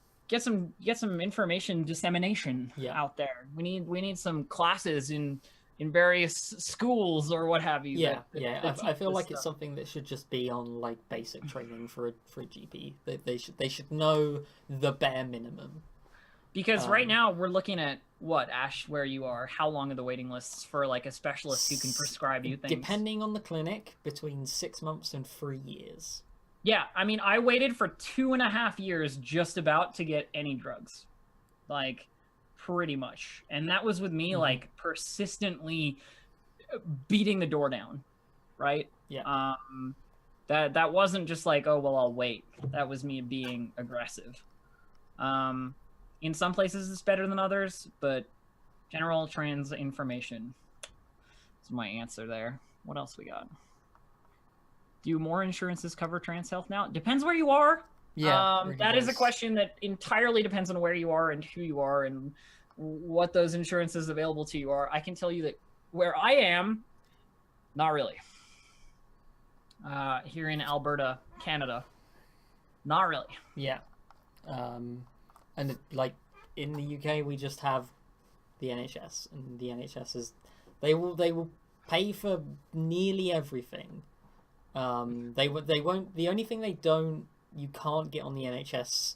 information dissemination out there. We need some classes in various schools or what have you. I feel like it's something that should just be on like basic training for a GP. They should know the bare minimum. Because right now we're looking at what, Ash, where you are, how long are the waiting lists for like a specialist who can prescribe you things? Depending on the clinic, between 6 months and 3 years. Yeah, I mean, I waited for 2.5 years just about to get any drugs. Like, pretty much. And that was with me, like, persistently beating the door down, right? Yeah. That wasn't just like, oh, well, I'll wait. That was me being aggressive. In some places it's better than others, but general trans information is my answer there. What else we got? Do more insurances cover trans health now? Depends where you are. Yeah, really that is a question that entirely depends on where you are and who you are and what those insurances available to you are. I can tell you that where I am, not really. Here in Alberta, Canada, not really. Yeah. And like in the UK, we just have the NHS, and the NHS is they will pay for nearly everything. They won't. The only thing you can't get on the NHS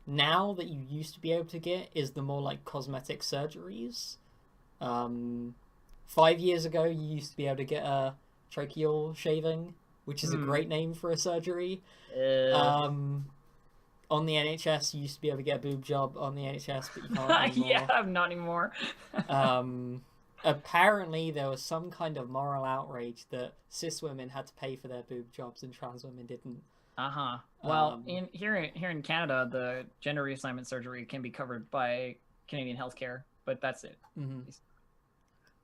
now that you used to be able to get is the more like cosmetic surgeries. 5 years ago, you used to be able to get a tracheal shaving, which is a great name for a surgery. On the NHS, you used to be able to get a boob job on the NHS, but you can't anymore. Yeah, not anymore. Apparently, there was some kind of moral outrage that cis women had to pay for their boob jobs and trans women didn't. Well, here in Canada, the gender reassignment surgery can be covered by Canadian healthcare, but that's it.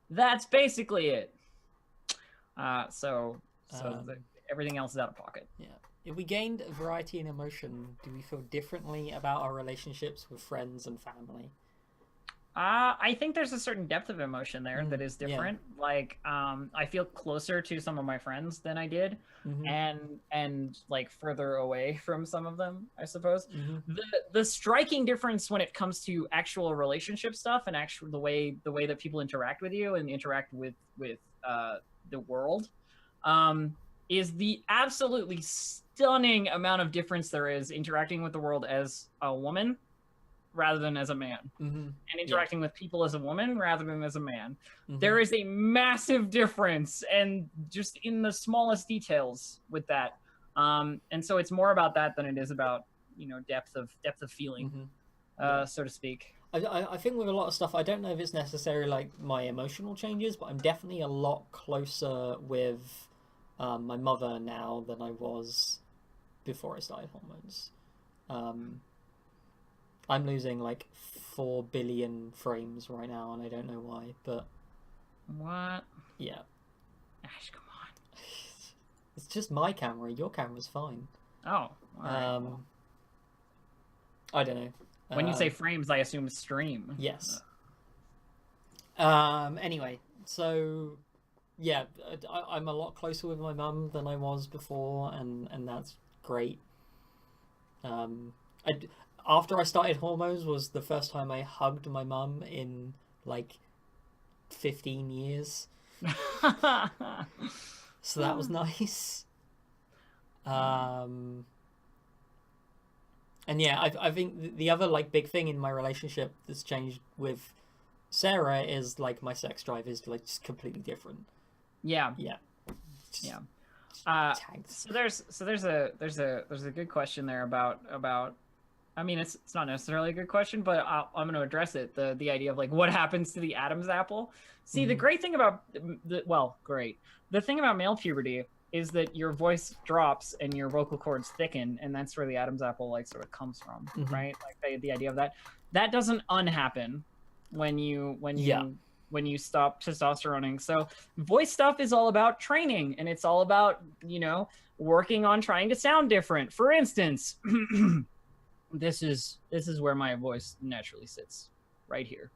That's basically it. Everything else is out of pocket. Yeah. If we gained variety in emotion, do we feel differently about our relationships with friends and family? I think there's a certain depth of emotion there that is different. Yeah. Like, I feel closer to some of my friends than I did, and like further away from some of them, I suppose. The striking difference when it comes to actual relationship stuff and actual the way that people interact with you and interact with the world, is the absolutely stunning amount of difference there is interacting with the world as a woman rather than as a man, and interacting with people as a woman rather than as a man. There is a massive difference, and just in the smallest details with that. And so it's more about that than it is about depth of feeling, so to speak. I think with a lot of stuff, I don't know if it's necessarily like my emotional changes, but I'm definitely a lot closer with my mother now than I was before I started hormones. I'm losing like 4 billion frames right now, and I don't know why, but... What? Yeah. Ash, come on. It's just my camera. Your camera's fine. Oh. Right. I don't know. When you say frames, I assume stream. Yes. Anyway, so... Yeah, I'm a lot closer with my mum than I was before, and that's great. After I started hormones was the first time I hugged my mum in like 15 years. So that was nice. And yeah, I think the other like big thing in my relationship that's changed with Sarah is like my sex drive is like just completely different. Yeah. Yeah. Yeah. Tags. So there's a good question there about. I mean, it's not necessarily a good question, but I'm going to address it. The idea of like what happens to the Adam's apple. See, the great thing about the thing about male puberty is that your voice drops and your vocal cords thicken, and that's where the Adam's apple like sort of comes from, right? Like the idea of that doesn't unhappen when you stop testosteroning. So voice stuff is all about training, and it's all about, you know, working on trying to sound different. For instance, this is where my voice naturally sits, right here.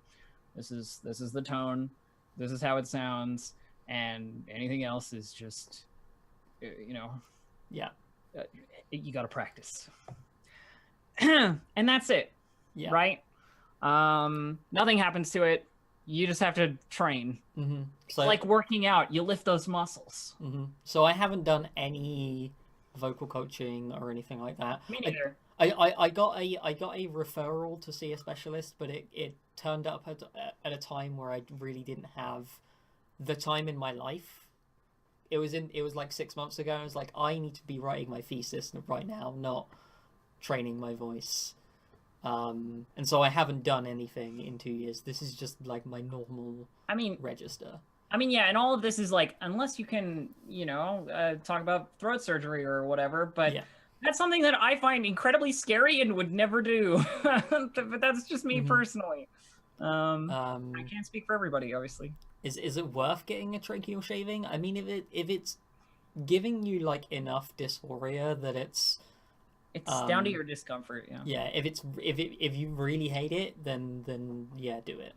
This is the tone. This is how it sounds, and anything else is just, you know, you got to practice, and that's it, right? Nothing happens to it. You just have to train. So, like working out, you lift those muscles. So I haven't done any vocal coaching or anything like that. Me neither. I got a referral to see a specialist, but it turned up at a time where I really didn't have the time in my life. It was like 6 months ago. I was like, I need to be writing my thesis right now, not training my voice. And so I haven't done anything in 2 years. This is just like my normal register. I mean, yeah, and all of this is like, unless you can, you know, talk about throat surgery or whatever, but that's something that I find incredibly scary and would never do. But that's just me personally. I can't speak for everybody, obviously. Is it worth getting a tracheal shaving? I mean, if it's giving you like enough dysphoria that it's down to your discomfort. Yeah, if you really hate it, then yeah, do it.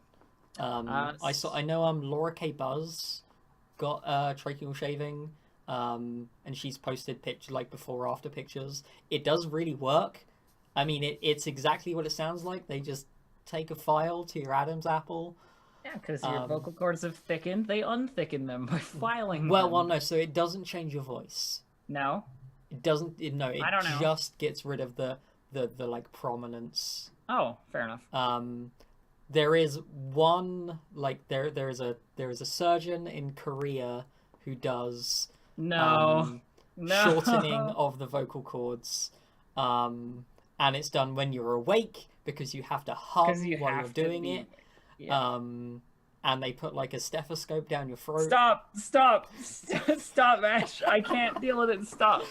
I know Laura K. Buzz got tracheal shaving, and she's posted pictures like before after pictures. It does really work. I mean, it's exactly what it sounds like. They just take a file to your Adam's apple. Yeah, because your vocal cords have thickened. They unthicken them by filing them. Well, no. So it doesn't change your voice. No. It doesn't. No, it I don't know. Just gets rid of the like prominence. Oh, fair enough. There is one like there is a surgeon in Korea who does shortening of the vocal cords, and it's done when you're awake because you have to hum while you're doing it. Yeah. And they put like a stethoscope down your throat. Stop, Ash. I can't deal with it. Stop.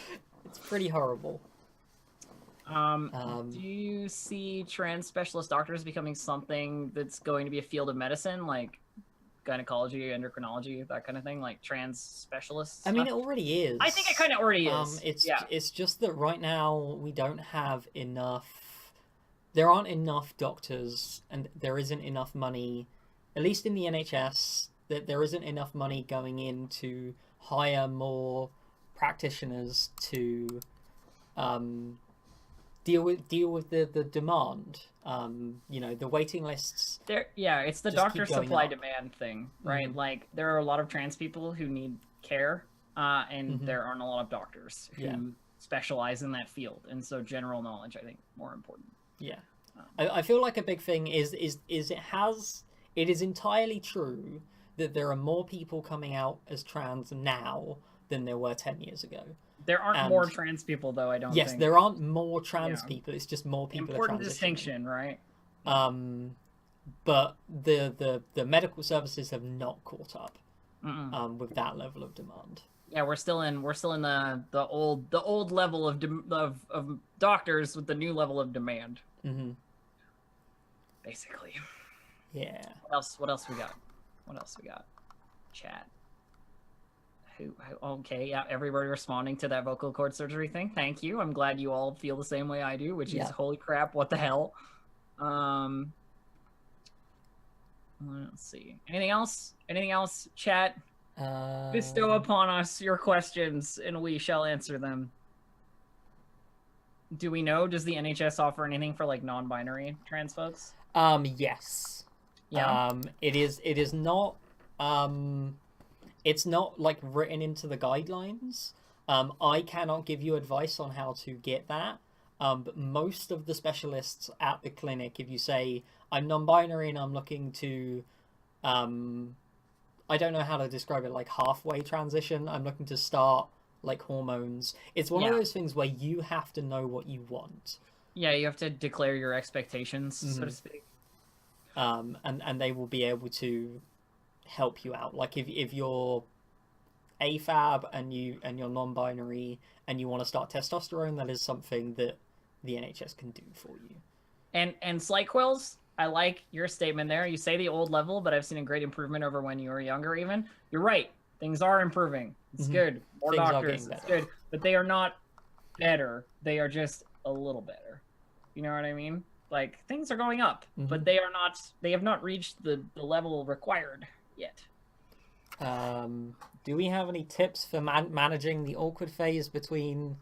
It's pretty horrible. Do you see trans specialist doctors becoming something that's going to be a field of medicine, like gynecology, endocrinology, that kind of thing, like trans specialists? I mean, it already is. I think it kind of already is. It's just that right now we don't have enough. There aren't enough doctors, and there isn't enough money, at least in the NHS, that there isn't enough money going in to hire more practitioners to deal with the demand. You know, the waiting lists. It's the doctor supply demand thing, right? Like there are a lot of trans people who need care, and there aren't a lot of doctors who specialize in that field, and so general knowledge, I think, more important. Yeah, I feel like a big thing is it is entirely true that there are more people coming out as trans now than there were 10 years ago. There aren't more trans people, though, I don't think. Yes, there aren't more trans people. It's just more people Important distinction, right? But the medical services have not caught up with that level of demand. Yeah, we're still in the old level of doctors with the new level of demand. Basically. Yeah. What else we got? Chat. Okay, yeah, everybody responding to that vocal cord surgery thing. Thank you. I'm glad you all feel the same way I do, which is holy crap, what the hell. Let's see. Anything else, chat? Bestow upon us your questions, and we shall answer them. Do we know? Does the NHS offer anything for like non-binary trans folks? Yes. Yeah. It is not. It's not like written into the guidelines. I cannot give you advice on how to get that. But most of the specialists at the clinic, if you say, I'm non-binary and I'm looking to, I don't know how to describe it, like halfway transition, I'm looking to start like hormones. It's one of those things where you have to know what you want. Yeah, you have to declare your expectations, so to speak. And they will be able to help you out. Like if you're AFAB and you're non-binary and you want to start testosterone, that is something that the NHS can do for you. And slight quills, I like your statement there. You say the old level, but I've seen a great improvement over when you were younger even. You're right. Things are improving. It's good. More Things doctors, it's good. But they are not better. They are just a little better. You know what I mean? Like, things are going up, but they have not reached the level required yet. Do we have any tips for managing the awkward phase between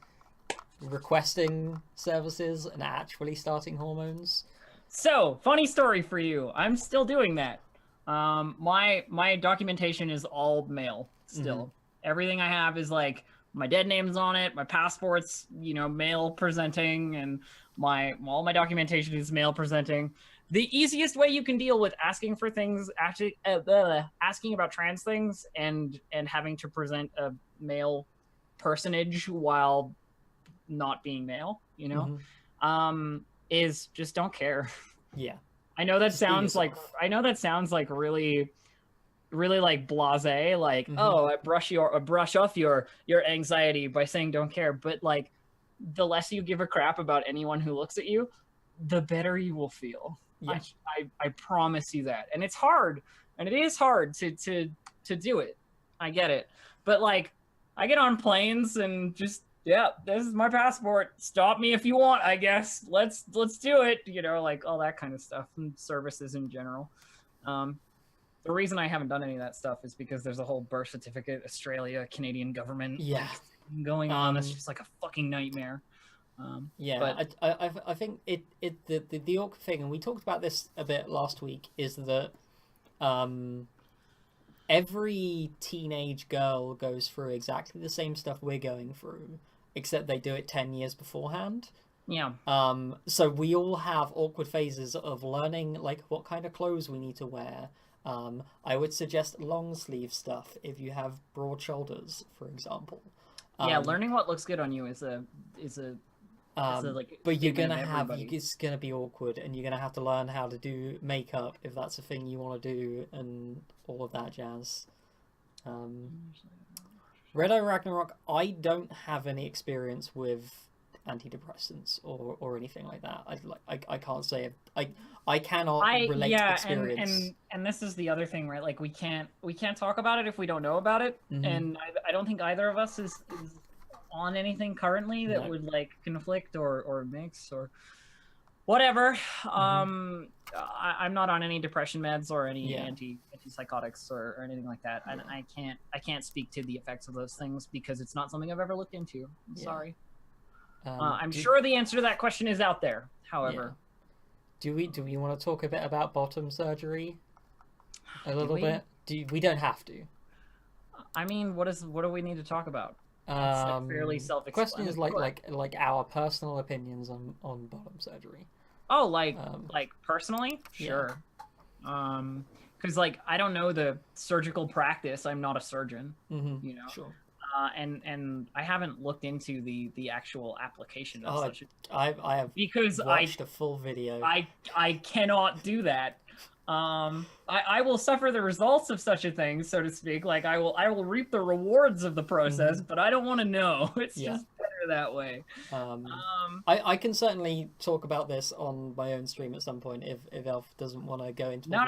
requesting services and actually starting hormones? So, funny story for you. I'm still doing that. My documentation is all male still. Everything I have is like my dead name's on it, my passport's, male presenting, and all my documentation is male presenting. The easiest way you can deal with asking for things, actually asking about trans things and having to present a male personage while not being male, is just don't care. Yeah. I know that sounds like really like blasé, like, oh, I brush off your anxiety by saying don't care, but like the less you give a crap about anyone who looks at you, the better you will feel. Yeah. I promise you that. And it's hard, and it is hard to do it. I get it. But like, I get on planes and just, this is my passport. Stop me if you want, I guess. Let's do it. Like all that kind of stuff, and services in general. The reason I haven't done any of that stuff is because there's a whole birth certificate, Australia, Canadian government going on. It's just like a fucking nightmare. But I think the awkward thing, and we talked about this a bit last week, is that every teenage girl goes through exactly the same stuff we're going through, except they do it 10 years beforehand. Yeah. So we all have awkward phases of learning, like, what kind of clothes we need to wear. I would suggest long sleeve stuff if you have broad shoulders, for example. Learning what looks good on you is a but you're gonna it's gonna be awkward, and you're gonna have to learn how to do makeup if that's a thing you want to do, and all of that jazz. Red Eye Ragnarok, I don't have any experience with antidepressants or anything like that. I can't say I cannot relate to experience. And this is the other thing, right? Like we can't talk about it if we don't know about it. And I don't think either of us is on anything currently that would like conflict or mix or whatever. I'm not on any depression meds or any antipsychotics or anything like that, and I can't speak to the effects of those things because it's not something I've ever looked into. I'm sorry. I'm sure the answer to that question is out there. However, do we want to talk a bit about bottom surgery? A little bit. We don't have to. I mean, what do we need to talk about? It's fairly self-explanatory. Question is like our personal opinions on bottom surgery. Oh, like personally, sure. Because like I don't know the surgical practice. I'm not a surgeon. Sure. And I haven't looked into the actual application of such. I have because watched a full video. I cannot do that. I will suffer the results of such a thing, so to speak. Like I will reap the rewards of the process, but I don't want to know. It's just better that way. I can certainly talk about this on my own stream at some point if Elf doesn't want to go into details,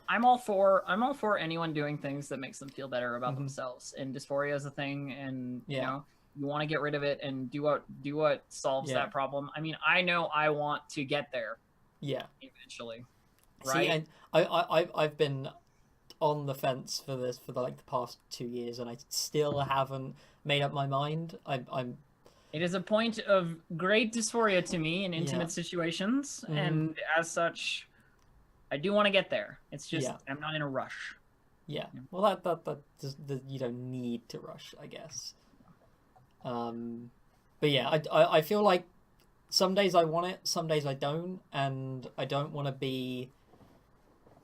I'm all for anyone doing things that makes them feel better about themselves. And dysphoria is a thing, and you know, you want to get rid of it and do what solves that problem. I mean, I know I want to get there. Yeah. Eventually. Right. See, and I've been on the fence for this for the past 2 years, and I still haven't made up my mind. It is a point of great dysphoria to me in intimate situations, and as such, I do want to get there. It's just I'm not in a rush. Yeah. Well, that you don't need to rush, I guess. But But yeah, I feel like some days I want it, some days I don't, and I don't want to be.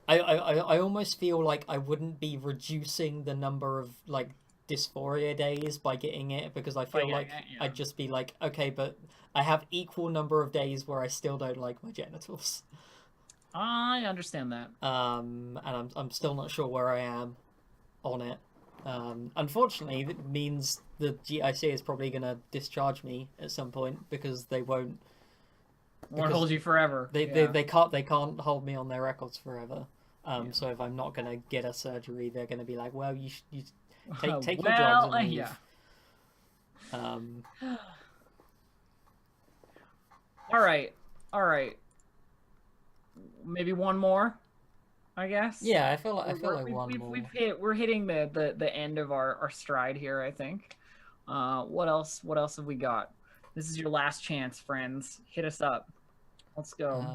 I almost feel like I wouldn't be reducing the number of like dysphoria days by getting it, because I feel like I'd just be like, okay, but I have equal number of days where I still don't like my genitals. I understand that. And I'm still not sure where I am on it. Unfortunately, it means the GIC is probably gonna discharge me at some point, because they won't hold you forever. They can't hold me on their records forever. So if I'm not gonna get a surgery, they're gonna be like, well, you take your drugs and leave. Yeah. All right. Maybe one more, I guess. Yeah, I feel like one more. We're hitting the end of our stride here, I think. What else have we got? This is your last chance, friends. Hit us up. Let's go.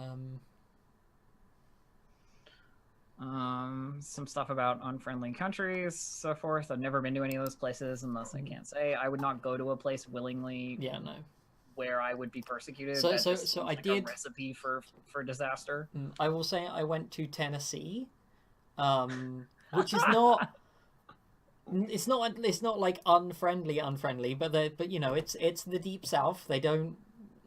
Some stuff about unfriendly countries, so forth. I've never been to any of those places, unless I can't say. I would not go to a place willingly. Yeah, no. Where I would be persecuted. So I did a recipe for disaster. I will say I went to Tennessee, which is not. It's not like unfriendly, but you know, it's the deep south. They don't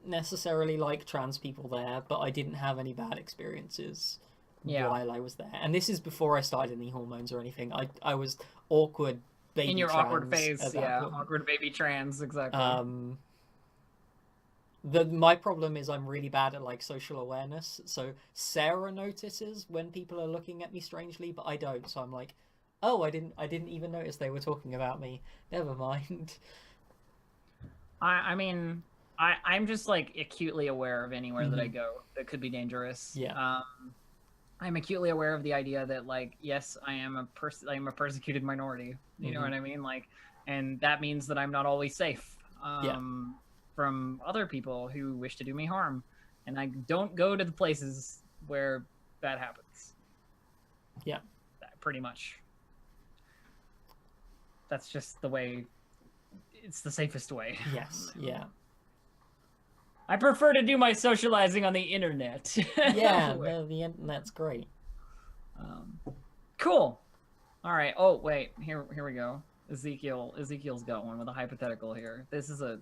necessarily like trans people there, but I didn't have any bad experiences while I was there. And this is before I started any hormones or anything. I was awkward baby in your trans awkward phase, point. awkward baby trans, exactly. My problem is I'm really bad at like social awareness. So Sarah notices when people are looking at me strangely, but I don't. So I'm like, oh, I didn't even notice they were talking about me. Never mind. I mean, I'm just like acutely aware of anywhere that I go that could be dangerous. Yeah. I'm acutely aware of the idea that, like, yes, I am a persecuted minority. You know what I mean? Like, and that means that I'm not always safe from other people who wish to do me harm, and I don't go to the places where that happens. Yeah. Pretty much. That's just the way. It's the safest way. Yes. Yeah. I prefer to do my socializing on the internet. Yeah, no, the internet's great. Cool. All right. Oh wait, here we go. Ezekiel's got one with a hypothetical here. This is a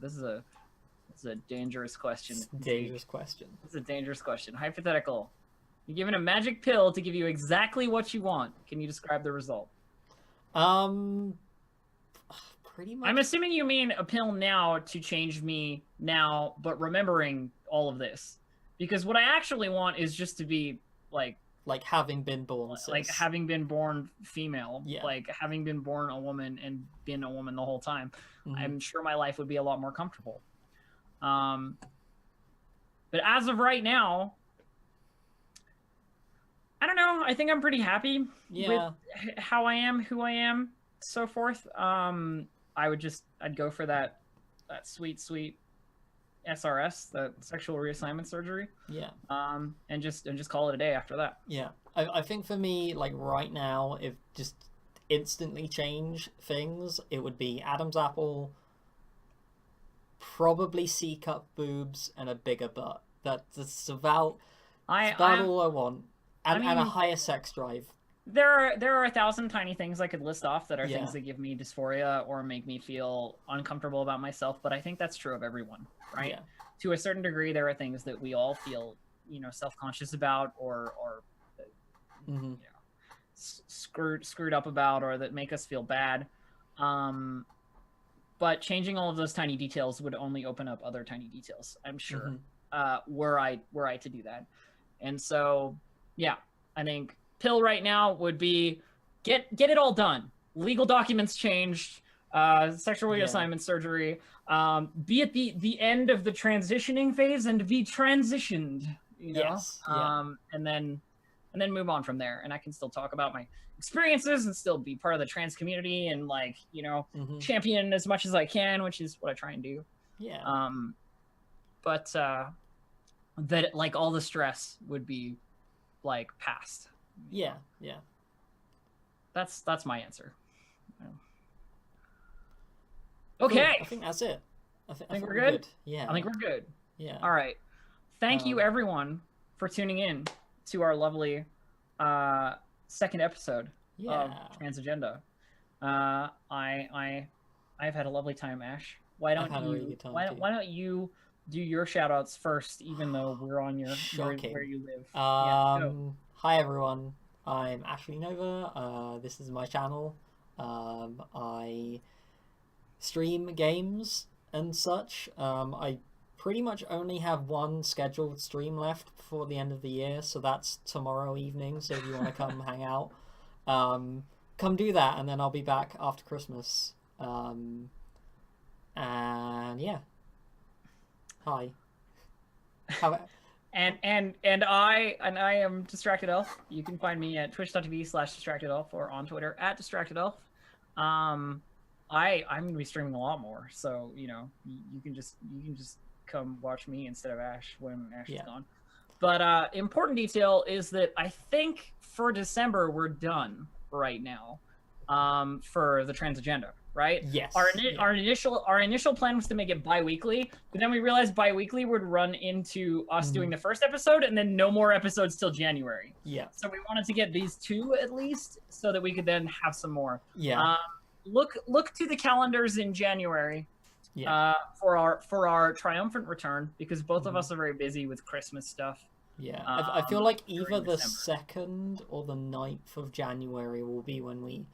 dangerous question. Dangerous question. It's a dangerous question. Hypothetical. You're given a magic pill to give you exactly what you want. Can you describe the result? Pretty much. I'm assuming you mean a pill now to change me now, but remembering all of this. Because what I actually want is just to be like having been born cis. Like having been born female. Yeah. Like having been born a woman and been a woman the whole time. I'm sure my life would be a lot more comfortable. But as of right now, I don't know. I think I'm pretty happy with how I am, who I am, so forth. I'd go for that sweet SRS, the sexual reassignment surgery. Yeah. And just call it a day after that. Yeah. I think for me, like right now, if just instantly change things, it would be Adam's apple, probably C-cup boobs, and a bigger butt. That's about all I want. And a higher sex drive. There are 1,000 tiny things I could list off that are things that give me dysphoria or make me feel uncomfortable about myself, but I think that's true of everyone, right? Yeah. To a certain degree, there are things that we all feel, self-conscious about or screwed up about, or that make us feel bad. But changing all of those tiny details would only open up other tiny details, I'm sure, were I to do that. And so, yeah, I think pill right now would be get it all done. Legal documents changed, sexual reassignment surgery, be at the end of the transitioning phase and be transitioned, Yes. And then move on from there. And I can still talk about my experiences and still be part of the trans community and champion as much as I can, which is what I try and do. Yeah. But that like all the stress would be like past. Yeah. That's my answer. Okay. Cool. I think that's it. I think we're good? Yeah. I think we're good. Yeah. All right. Thank you, everyone, for tuning in to our lovely second episode of Trans Agenda. I've had a lovely time, Ash. Why don't you do your shout outs first, even though we're on where you live? Hi everyone. I'm Ashley Nova. This is my channel. I stream games and such. I pretty much only have one scheduled stream left before the end of the year, so that's tomorrow evening. So if you want to come hang out, come do that, and then I'll be back after Christmas. And yeah, hi. And I am Distracted Elf. You can find me at twitch.tv/DistractedElf or on Twitter at DistractedElf. I'm gonna be streaming a lot more, so you can just come watch me instead of Ash when Ash is gone. But important detail is that I think for December we're done right now for the Trans Agenda, right? Yes. Our initial plan was to make it bi-weekly, but then we realized bi-weekly would run into us doing the first episode and then no more episodes till January. Yeah. So we wanted to get these two at least so that we could then have some more. Yeah. Look to the calendars in January. Yeah. For our triumphant return, because both of us are very busy with Christmas stuff. Yeah. I feel like either the 2nd or the 9th of January will be when we.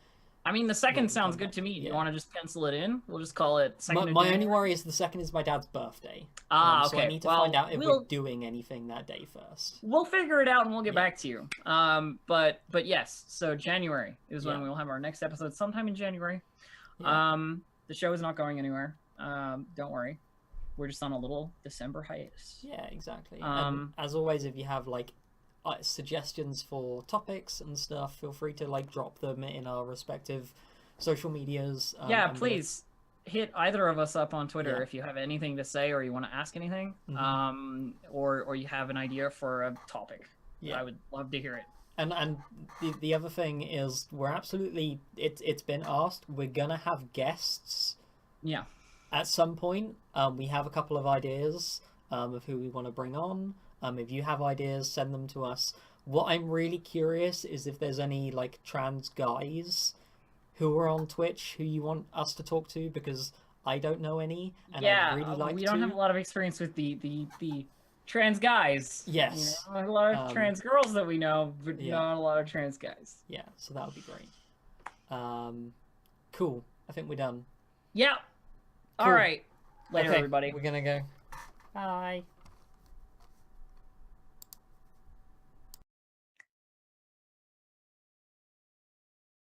I mean, the 2nd sounds good to me. Do you want to just pencil it in? We'll just call it 2nd. My only worry is the 2nd is my dad's birthday. Okay. So I need to find out if we're doing anything that day first. We'll figure it out and we'll get back to you. But yes, so January is when we'll have our next episode, sometime in January. Yeah. The show is not going anywhere. Don't worry. We're just on a little December hiatus. Yeah, exactly. And as always, if you have like suggestions for topics and stuff, feel free to like drop them in our respective social medias. Please hit either of us up on Twitter if you have anything to say or you want to ask anything, or you have an idea for a topic. Yeah, I would love to hear it. And the other thing is, we're absolutely it's been asked, we're gonna have guests. Yeah. At some point, we have a couple of ideas of who we want to bring on. If you have ideas, send them to us. What I'm really curious is if there's any like trans guys who are on Twitch who you want us to talk to, because I don't know any, and I'd really like to. We don't have a lot of experience with the trans guys. Yes. A lot of trans girls that we know, but not a lot of trans guys. Yeah, so that would be great. Cool. I think we're done. Yeah. Cool. All right. Later, okay, everybody. We're gonna go. Bye.